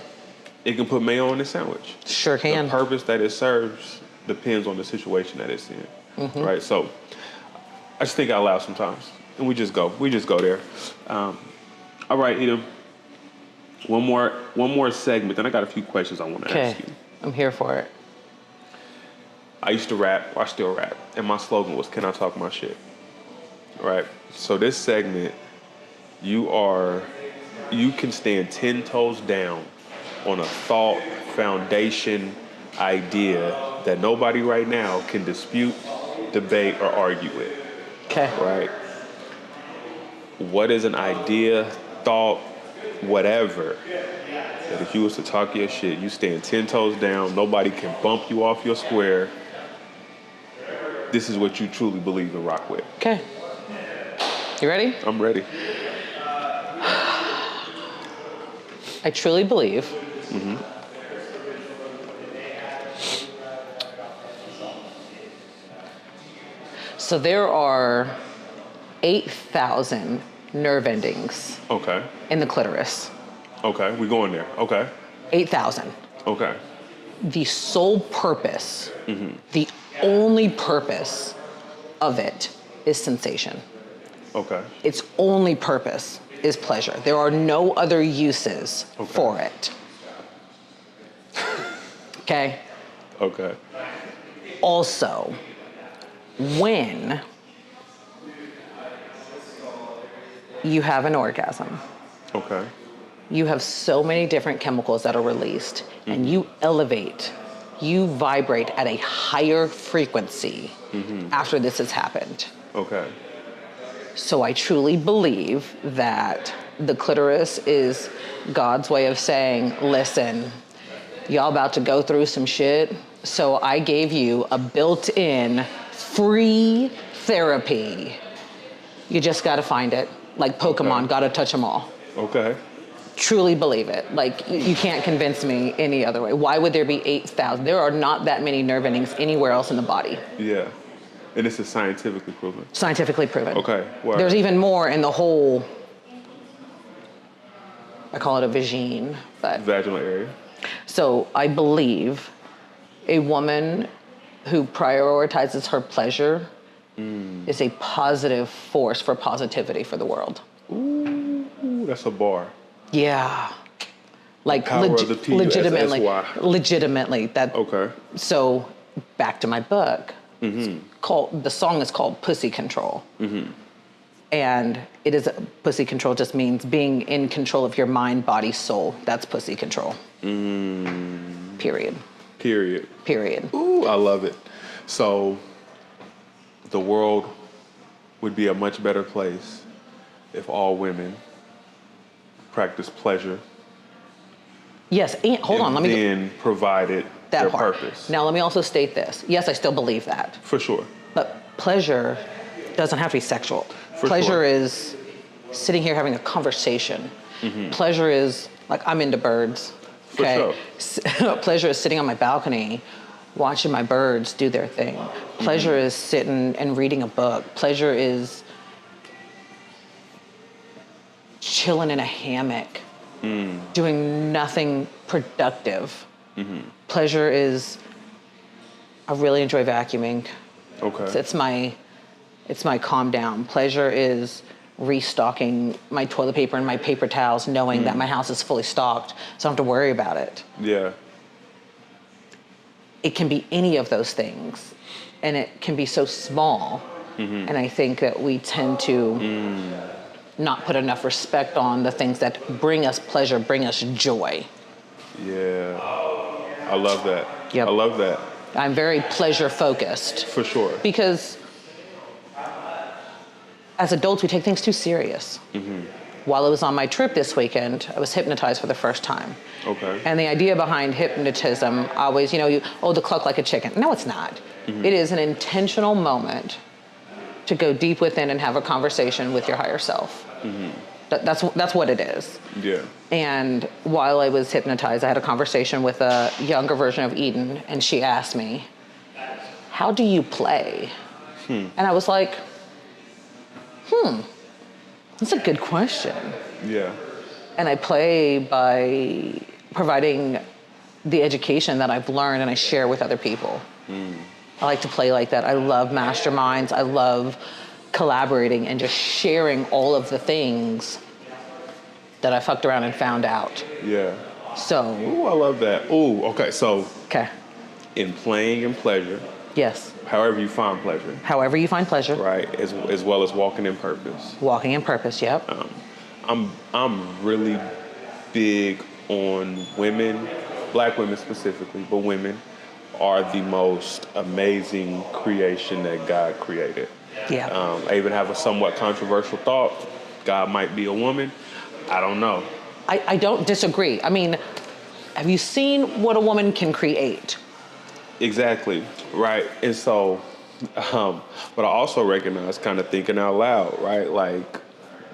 It can put mayo on a sandwich. Sure can. The purpose that it serves depends on the situation that it's in. Right? So I just think out loud sometimes. And we just go there. All right, Edom. One more segment, then I got a few questions I want to ask you. I'm here for it. I used to rap, I still rap, and my slogan was, can I talk my shit? Right? So this segment, you can stand 10 toes down on a thought, foundation, idea that nobody right now can dispute, debate, or argue with. Okay. Right? What is an idea, thought, whatever, that if you was to talk your shit, you stand 10 toes down, nobody can bump you off your square. This is what you truly believe and rock with. Okay. You ready? I'm ready. I truly believe so there are 8,000 nerve endings in the clitoris. Okay, we going there. Okay. 8,000. Okay. The sole purpose, the only purpose of it is sensation. Okay. Its only purpose is pleasure. There are no other uses for it. Okay? Okay. Also, when you have an orgasm, Okay. you have so many different chemicals that are released, and you elevate, you vibrate at a higher frequency after this has happened. Okay. So I truly believe that the clitoris is God's way of saying, listen, y'all about to go through some shit, so I gave you a built-in free therapy. You just gotta find it. Like Pokemon, gotta touch them all. Okay. Truly believe it. Like, you can't convince me any other way. Why would there be 8,000? There are not that many nerve endings anywhere else in the body. Yeah. And this is scientifically proven. Scientifically proven. Okay. Wow. There's even more in the whole, I call it a vagine, but. Vaginal area. So I believe a woman who prioritizes her pleasure is a positive force for positivity for the world. Ooh, that's a bar. Yeah. Like legitimately. Legitimately. That. Okay. So back to my book. The song is called Pussy Control. And it is pussy control just means being in control of your mind, body, soul. That's pussy control. Period. Period. Ooh, I love it. So the world would be a much better place if all women practice pleasure. Yes, and hold on, let me then provided that their part. purpose. Now let me also state this. Yes, I still believe that. For sure. But pleasure doesn't have to be sexual. For pleasure sure. is sitting here having a conversation. Pleasure is like I'm into birds. Okay. For sure. Pleasure is sitting on my balcony watching my birds do their thing. Pleasure is sitting and reading a book. Pleasure is chilling in a hammock, doing nothing productive. Pleasure is, I really enjoy vacuuming. Okay. It's my calm down. Pleasure is restocking my toilet paper and my paper towels, knowing that my house is fully stocked, so I don't have to worry about it. Yeah. It can be any of those things, and it can be so small. And I think that we tend to not put enough respect on the things that bring us pleasure, bring us joy. Yeah. I love that. Yep. I love that. I'm very pleasure focused. For sure. Because as adults, we take things too serious. While I was on my trip this weekend, I was hypnotized for the first time. Okay. And the idea behind hypnotism always, the cluck like a chicken. No, it's not. It is an intentional moment to go deep within and have a conversation with your higher self. That's what it is. Yeah. And while I was hypnotized, I had a conversation with a younger version of Eden, and she asked me, "How do you play?" And I was like, that's a good question. Yeah. And I play by providing the education that I've learned and I share with other people. I like to play like that. I love masterminds. I love collaborating and just sharing all of the things that I fucked around and found out. Yeah. So. Ooh, I love that. Ooh, okay. So. Okay. In playing and pleasure. Yes. However you find pleasure. However you find pleasure. Right. As well as walking in purpose. Walking in purpose. Yep. I'm really big on women, Black women specifically, but women are the most amazing creation that God created. Yeah. I even have a somewhat controversial thought. God might be a woman. I don't know. I don't disagree. I mean, have you seen what a woman can create? Exactly, right? And so, but I also recognize kind of thinking out loud, right? Like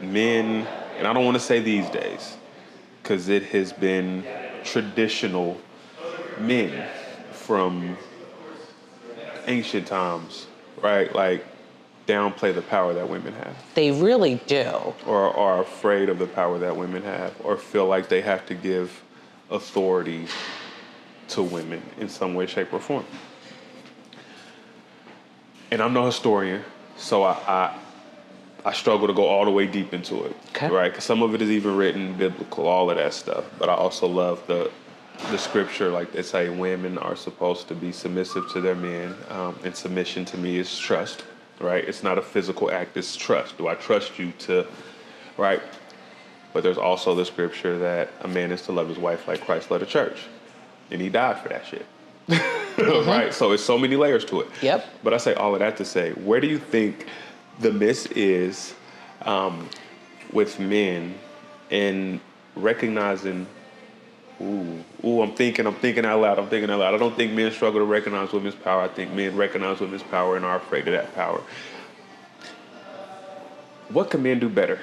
men, and I don't want to say these days, because it has been traditional men from ancient times, right? Like downplay the power that women have. They really do. Or are afraid of the power that women have, or feel like they have to give authority to women in some way, shape, or form. And I'm no historian, so I struggle to go all the way deep into it, okay. Right? Because some of it is even written biblical, all of that stuff. But I also love the scripture, like they say, women are supposed to be submissive to their men, and submission to me is trust, right? It's not a physical act, it's trust. Do I trust you to, right? But there's also the scripture that a man is to love his wife like Christ loved the church. And he died for that shit. Right? So it's so many layers to it. Yep. But I say all of that to say, where do you think the miss is with men in recognizing, I'm thinking out loud. I don't think men struggle to recognize women's power. I think men recognize women's power and are afraid of that power. What can men do better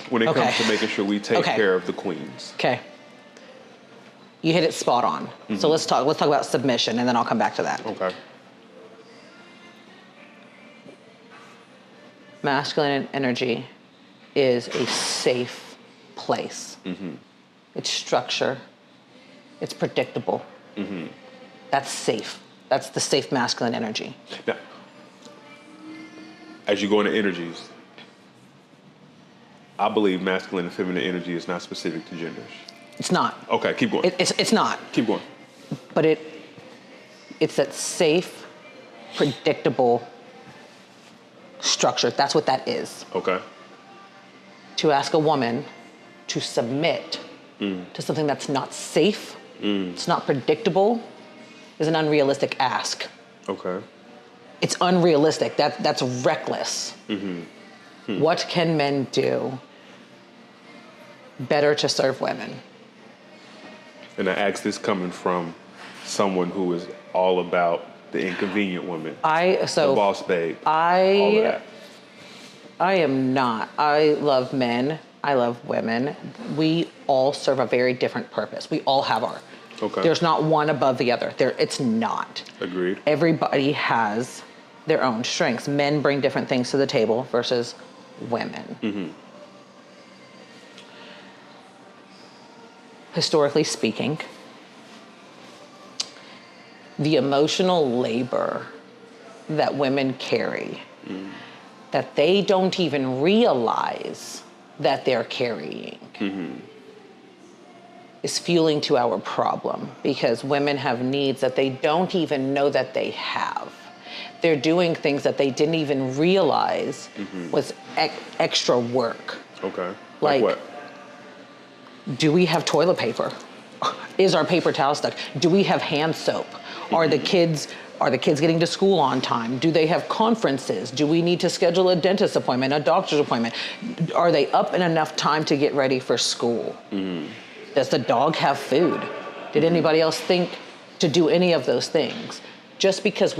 when it comes to making sure we take care of the queens? Okay. You hit it spot on. So let's talk about submission, and then I'll come back to that. Okay. Masculine energy is a safe place. It's structure. It's predictable. That's safe. That's the safe masculine energy. Now, as you go into energies, I believe masculine and feminine energy is not specific to genders. It's not. Okay, keep going. It's not. Keep going. But it's that safe, predictable structured. That's what that is. Okay. To ask a woman to submit to something that's not safe, it's not predictable, is an unrealistic ask. Okay. It's unrealistic. That's reckless. What can men do better to serve women? And I ask this coming from someone who is all about the inconvenient woman, the boss babe, all of that. I am not. I love men. I love women. We all serve a very different purpose. We all have our. Okay. There's not one above the other. It's not. Agreed. Everybody has their own strengths. Men bring different things to the table versus women. Historically speaking, the emotional labor that women carry that they don't even realize that they're carrying is fueling to our problem, because women have needs that they don't even know that they have. They're doing things that they didn't even realize was extra work. Okay. Like what? Do we have toilet paper? Is our paper towel stuck? Do we have hand soap? Are the kids getting to school on time? Do they have conferences? Do we need to schedule a dentist appointment, a doctor's appointment? Are they up in enough time to get ready for school? Does the dog have food? Did anybody else think to do any of those things? Just because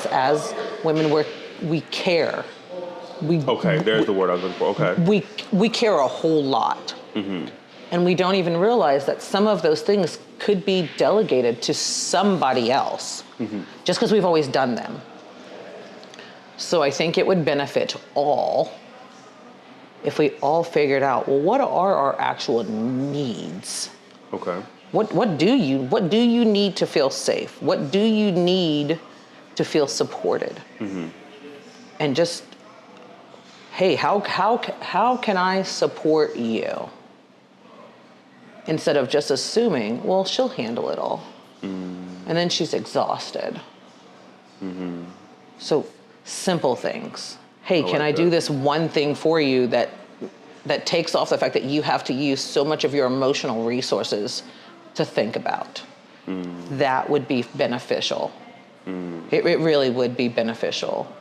as women we care. Okay, there's the word I was looking for. Okay. We care a whole lot. And we don't even realize that some of those things could be delegated to somebody else, just because we've always done them. So I think it would benefit all if we all figured out, well, what are our actual needs? Okay. What do you need to feel safe? What do you need to feel supported? And just, hey, how can I support you? Instead of just assuming, well, she'll handle it all. And then she's exhausted. So simple things. Hey, can I do this one thing for you that takes off the fact that you have to use so much of your emotional resources to think about? That would be beneficial. It really would be beneficial.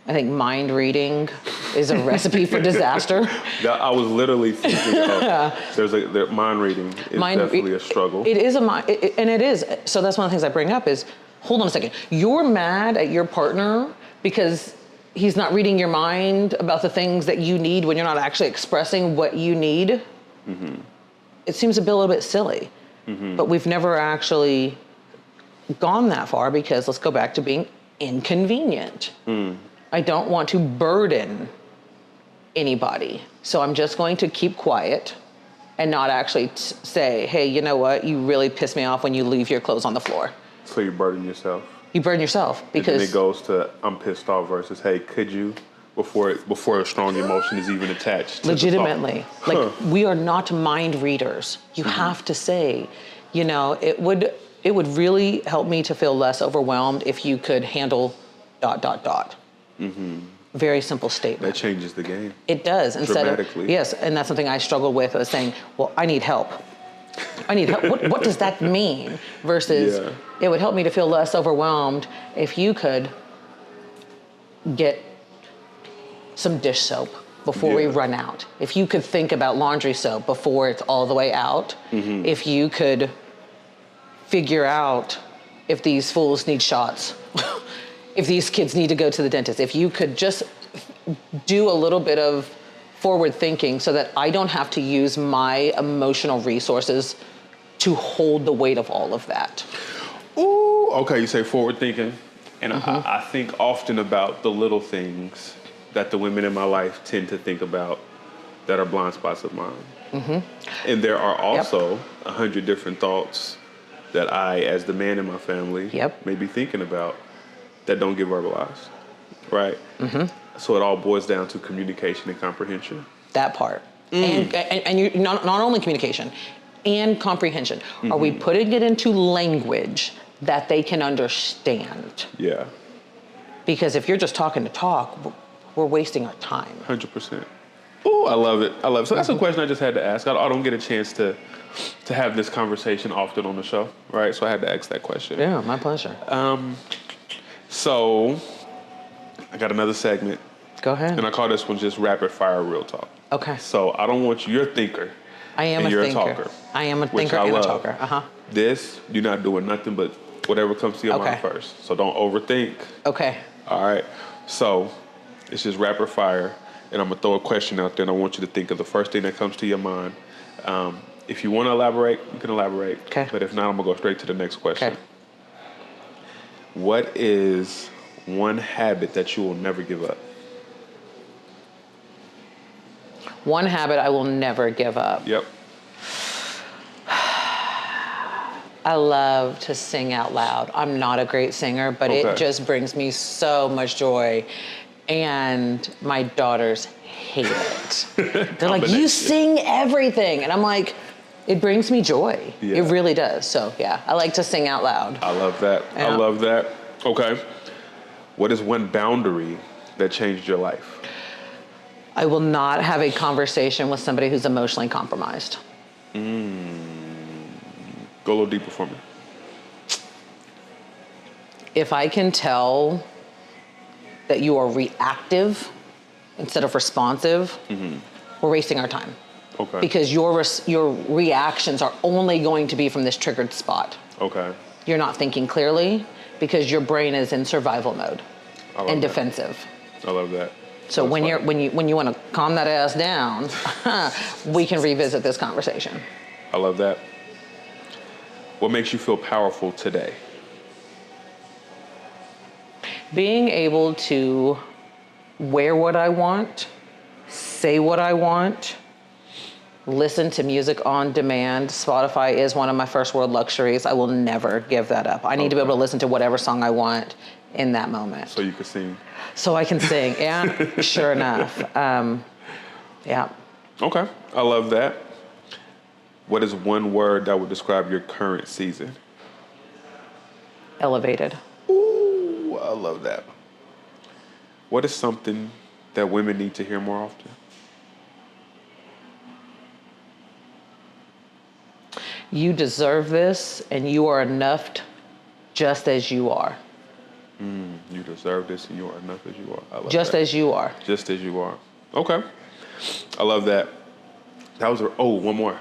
I think mind reading is a recipe for disaster. I was literally thinking of, mind reading is definitely a struggle. It is and it is. So that's one of the things I bring up is, hold on a second. You're mad at your partner because he's not reading your mind about the things that you need when you're not actually expressing what you need. It seems to be a little bit silly, but we've never actually gone that far because let's go back to being inconvenient. I don't want to burden anybody. So I'm just going to keep quiet and not actually say, hey, you know what? You really piss me off when you leave your clothes on the floor. So you burden yourself. You burden yourself because... And then it goes to, I'm pissed off versus, hey, could you? Before a strong emotion is even attached. Legitimately. Like, we are not mind readers. You have to say, you know, it would really help me to feel less overwhelmed if you could handle ... Very simple statement. That changes the game. It does. Dramatically. Yes, and that's something I struggled with, was saying, well, I need help. I need help. What does that mean? Versus, it would help me to feel less overwhelmed if you could get some dish soap before we run out. If you could think about laundry soap before it's all the way out. If you could figure out if these fools need shots. If these kids need to go to the dentist, if you could just do a little bit of forward thinking so that I don't have to use my emotional resources to hold the weight of all of that. Ooh, okay, you say forward thinking. And I think often about the little things that the women in my life tend to think about that are blind spots of mine. And there are also 100 different thoughts that I, as the man in my family, may be thinking about that don't get verbalized, right? So it all boils down to communication and comprehension. That part. And you not only communication, and comprehension. Are we putting it into language that they can understand? Yeah. Because if you're just talking to talk, we're wasting our time. 100%. Oh, I love it. I love it. So that's a question I just had to ask. I don't get a chance to have this conversation often on the show, right? So I had to ask that question. Yeah, my pleasure. So I got another segment. Go ahead. And I call this one just rapid fire real talk. Okay. So I don't want you, you're a thinker. I am and a you're thinker. a talker. I am a which thinker I and love. a talker. Uh-huh. This, you're not doing nothing but whatever comes to your mind first. So don't overthink. Okay. All right. So it's just rapid fire. And I'm going to throw a question out there, and I want you to think of the first thing that comes to your mind. If you want to elaborate, you can elaborate. Okay. But if not, I'm going to go straight to the next question. Okay. What is one habit that you will never give up? One habit I will never give up. Yep. I love to sing out loud. I'm not a great singer, but it just brings me so much joy. And my daughters hate it. They're like, you sing everything. And I'm like, it brings me joy. Yeah. It really does. So yeah, I like to sing out loud. I love that. Yeah. I love that. Okay. What is one boundary that changed your life? I will not have a conversation with somebody who's emotionally compromised. Go a little deeper for me. If I can tell that you are reactive instead of responsive, we're wasting our time. Okay. Because your reactions are only going to be from this triggered spot. Okay. You're not thinking clearly because your brain is in survival mode and defensive. I love that. So when you want to calm that ass down, we can revisit this conversation. I love that. What makes you feel powerful today? Being able to wear what I want, say what I want, listen to music on demand. Spotify is one of my first world luxuries. I will never give that up. I need to be able to listen to whatever song I want in that moment. So you can sing. So I can sing, yeah, sure enough. Yeah. Okay, I love that. What is one word that would describe your current season? Elevated. Ooh, I love that. What is something that women need to hear more often? You deserve this, and you are enough just as you are. You deserve this, and you are enough as you are. I love just that. As you are. Just as you are. Okay. I love that. That was one more.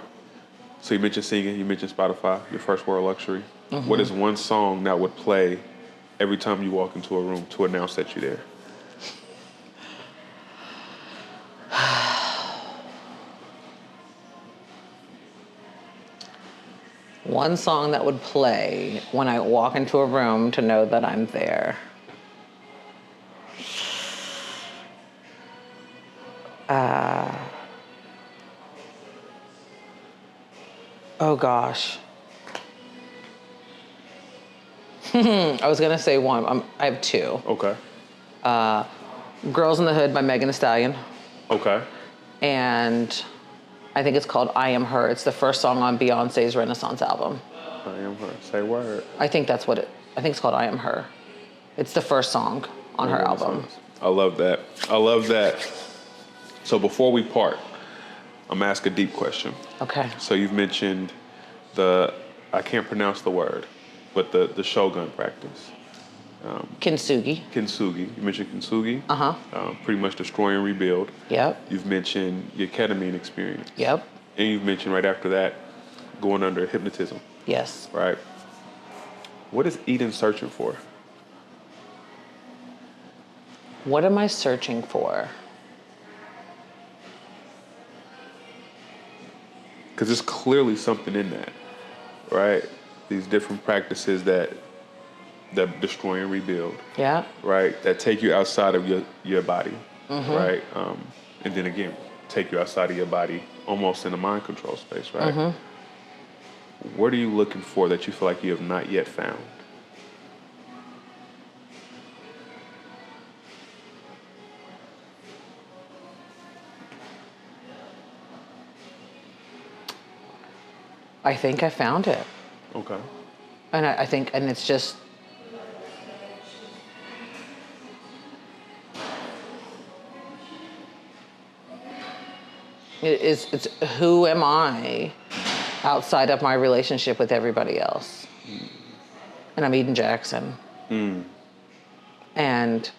So you mentioned singing, you mentioned Spotify, your first world luxury. What is one song that would play every time you walk into a room to announce that you're there? One song that would play when I walk into a room to know that I'm there. Oh gosh. I was gonna say one. I have two. Okay. Girls in the Hood by Megan Thee Stallion. Okay. And I think it's called I Am Her. It's the first song on Beyonce's Renaissance album. I Am Her. Say word. I think it's called I Am Her. It's the first song on her album. I love that. I love that. So before we part, I'm gonna ask a deep question. Okay. So you've mentioned I can't pronounce the word, but the Shogun practice. Kintsugi. Kintsugi. You mentioned Kintsugi. Uh-huh. Pretty much destroy and rebuild. Yep. You've mentioned your ketamine experience. Yep. And you've mentioned right after that, going under hypnotism. Yes. Right. What is Eden searching for? What am I searching for? Because there's clearly something in that, right? These different practices that destroy and rebuild. Yeah. Right? That take you outside of your body, right? And then again, take you outside of your body, almost in a mind control space, right? What are you looking for that you feel like you have not yet found? I think I found it. Okay. And I think, and it's just, It's who am I outside of my relationship with everybody else? And I'm Eden Jackson. And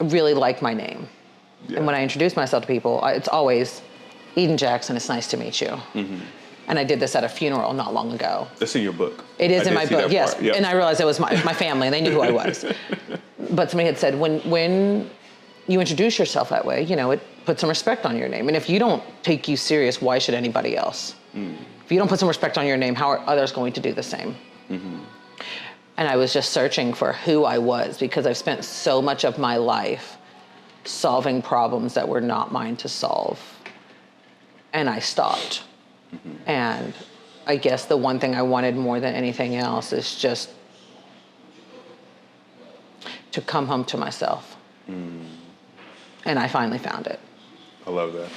I really like my name. Yeah. And when I introduce myself to people, it's always, Eden Jackson, it's nice to meet you. And I did this at a funeral not long ago. That's in your book. It is in my book, yes. Yep. And I realized it was my family, and they knew who I was. But somebody had said, when you introduce yourself that way, you know, it puts some respect on your name. And if you don't take you serious, why should anybody else? If you don't put some respect on your name, how are others going to do the same? And I was just searching for who I was, because I've spent so much of my life solving problems that were not mine to solve. And I stopped. And I guess the one thing I wanted more than anything else is just to come home to myself. And I finally found it. I love that.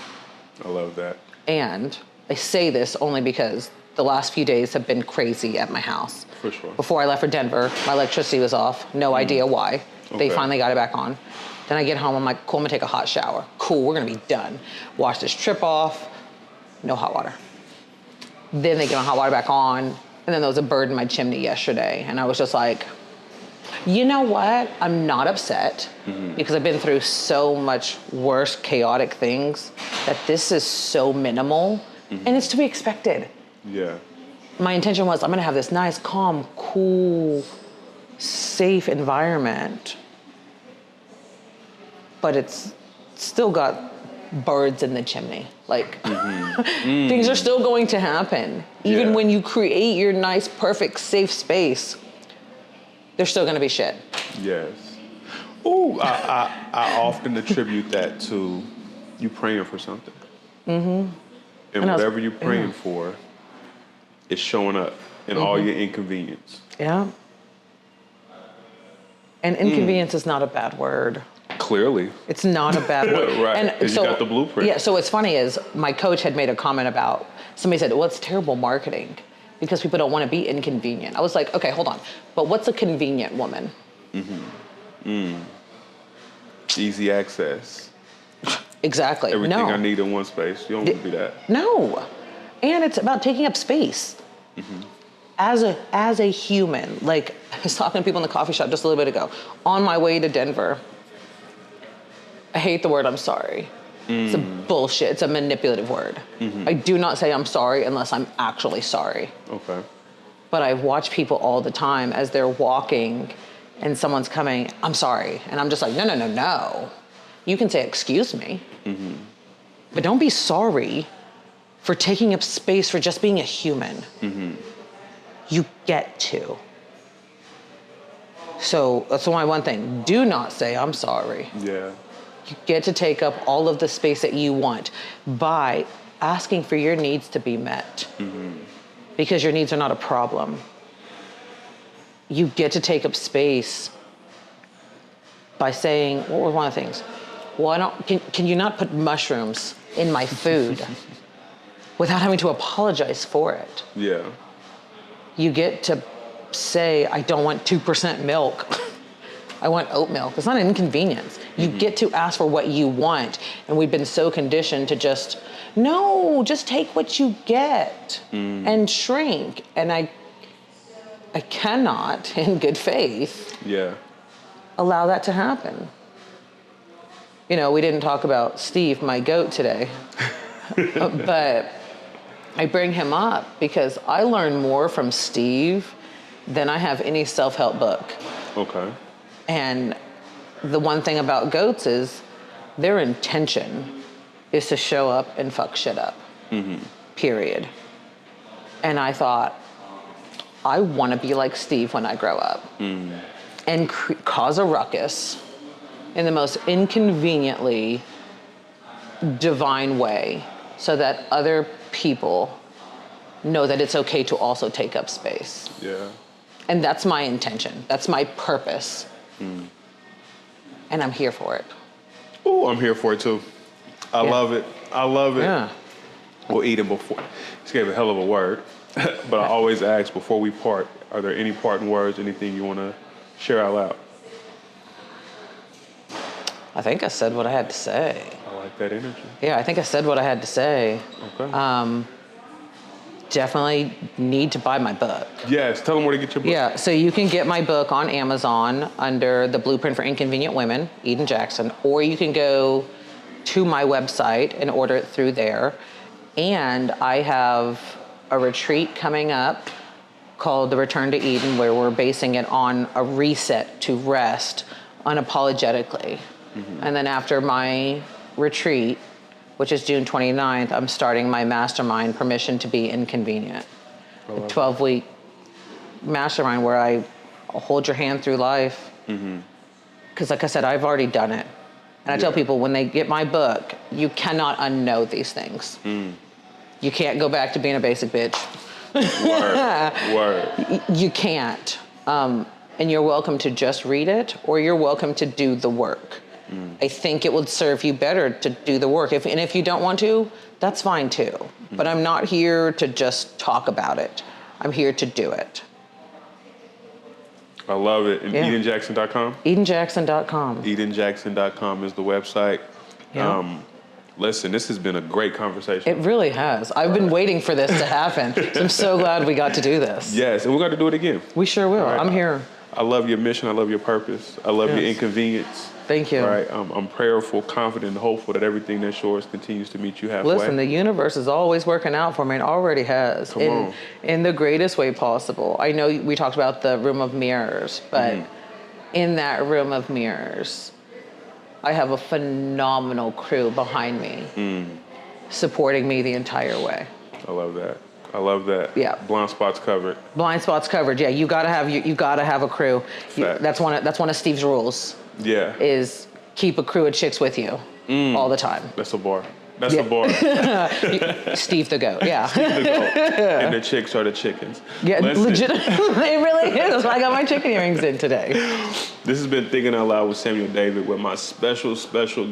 I love that. And I say this only because the last few days have been crazy at my house. For sure. Before I left for Denver, my electricity was off. No idea why. They Okay. finally got it back on. Then I get home, I'm like, cool, I'm gonna take a hot shower. Cool, we're gonna be done. Wash this trip off, no hot water. Then they get my hot water back on, and then there was a bird in my chimney yesterday, and I was just like, you know what? I'm not upset, because I've been through so much worse, chaotic things, that this is so minimal, and it's to be expected. Yeah. My intention was, I'm gonna have this nice, calm, cool, safe environment, but it's still got birds in the chimney. Like, things are still going to happen. Even Yeah. when you create your nice, perfect, safe space, there's still gonna be shit. Yes. Ooh, I often attribute that to you praying for something. And whatever you're praying for is showing up in all your inconvenience. Yeah. And inconvenience is not a bad word. Clearly. It's not a bad word. Right, And 'cause you got the blueprint. Yeah, so what's funny is my coach had made a comment about, somebody said, well, it's terrible marketing because people don't want to be inconvenient. I was like, okay, hold on. But what's a convenient woman? Easy access. Exactly. Everything No. I need in one space. You don't want to be that. No. And it's about taking up space. As a human, like I was talking to people in the coffee shop just a little bit ago, on my way to Denver, I hate the word I'm sorry. It's a bullshit, it's a manipulative word. I do not say I'm sorry unless I'm actually sorry. Okay. But I've watched people all the time as they're walking and someone's coming, I'm sorry. And I'm just like, no. You can say, excuse me. But don't be sorry for taking up space for just being a human. You get to. So that's my one thing. Do not say, I'm sorry. Yeah. You get to take up all of the space that you want by asking for your needs to be met. Because your needs are not a problem. You get to take up space by saying, what was one of the things? Well, can you not put mushrooms in my food without having to apologize for it? Yeah. You get to say, I don't want 2% milk. I want oat milk. It's not an inconvenience. You get to ask for what you want. And we've been so conditioned to just take what you get and shrink. And I cannot, in good faith, allow that to happen. You know, we didn't talk about Steve, my goat, today. But I bring him up because I learned more from Steve than I have any self-help book. Okay. And the one thing about goats is their intention is to show up and fuck shit up. Period. And I thought, I want to be like Steve when I grow up and cause a ruckus in the most inconveniently divine way so that other people know that it's okay to also take up space. Yeah. And that's my intention. That's my purpose. And I'm here for it. Oh, I'm here for it too. I love it. I love it. Yeah. Well, Eden, before, she gave a hell of a word, but I always ask before we part, are there any parting words, anything you want to share out loud? I think I said what I had to say. I like that energy. Yeah, I think I said what I had to say. Okay. Definitely need to buy my book. Yes, tell them where to get your book. Yeah, so you can get my book on Amazon under the Blueprint for Inconvenient Women, Eden Jackson, or you can go to my website and order it through there. And I have a retreat coming up called the Return to Eden, where we're basing it on a reset to rest unapologetically. Mm-hmm. And then after my retreat, which is June 29th, I'm starting my mastermind, Permission to be Inconvenient. A 12-week mastermind where I hold your hand through life. Because like I said, I've already done it. And I tell people when they get my book, you cannot unknow these things. You can't go back to being a basic bitch. Word. You can't. And you're welcome to just read it, or you're welcome to do the work. I think it would serve you better to do the work. And if you don't want to, that's fine too. But I'm not here to just talk about it. I'm here to do it. I love it. And EdenJackson.com? EdenJackson.com. EdenJackson.com is the website. Yeah. Listen, this has been a great conversation. It really has. I've been waiting for this to happen. So I'm so glad we got to do this. Yes, and we're going to do it again. We sure will. Right. I'm here. I love your mission. I love your purpose. I love your inconvenience. Thank you. All right. I'm prayerful, confident, and hopeful that everything that's yours continues to meet you halfway. Listen, the universe is always working out for me. It already has. In the greatest way possible. I know we talked about the room of mirrors, but in that room of mirrors, I have a phenomenal crew behind me, supporting me the entire way. I love that. I love that. Yeah. Blind spots covered. Blind spots covered. Yeah, you gotta have a crew. That's one of Steve's rules. Yeah. Is keep a crew of chicks with you all the time. That's a bar. That's a bar. Steve the goat. Yeah. Steve the goat. And the chicks are the chickens. Yeah, legit. It really is. That's why I got my chicken earrings in today. This has been Thinking Out Loud with Samuel David with my special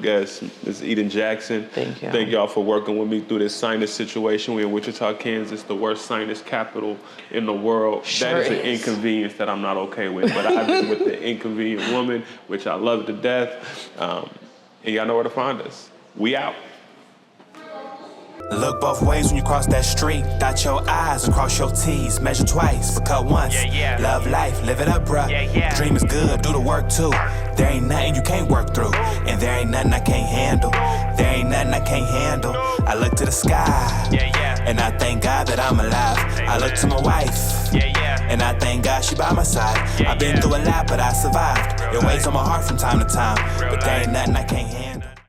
guest, Ms. Eden Jackson. Thank you. Thank y'all for working with me through this sinus situation. We're in Wichita, Kansas, the worst sinus capital in the world. Sure that is an is. inconvenience that I'm not okay with. But I've been with the Inconvenient Woman, which I love to death. And y'all know where to find us. We out. Look both ways when you cross that street. Dot your I's and cross your T's. Measure twice, but cut once. Love life, live it up, bruh. Dream is good, do the work too. There ain't nothing you can't work through. And there ain't nothing I can't handle. There ain't nothing I can't handle. I look to the sky. And I thank God that I'm alive. I look to my wife. And I thank God she by my side. I've been through a lot, but I survived. It weighs on my heart from time to time. But there ain't nothing I can't handle.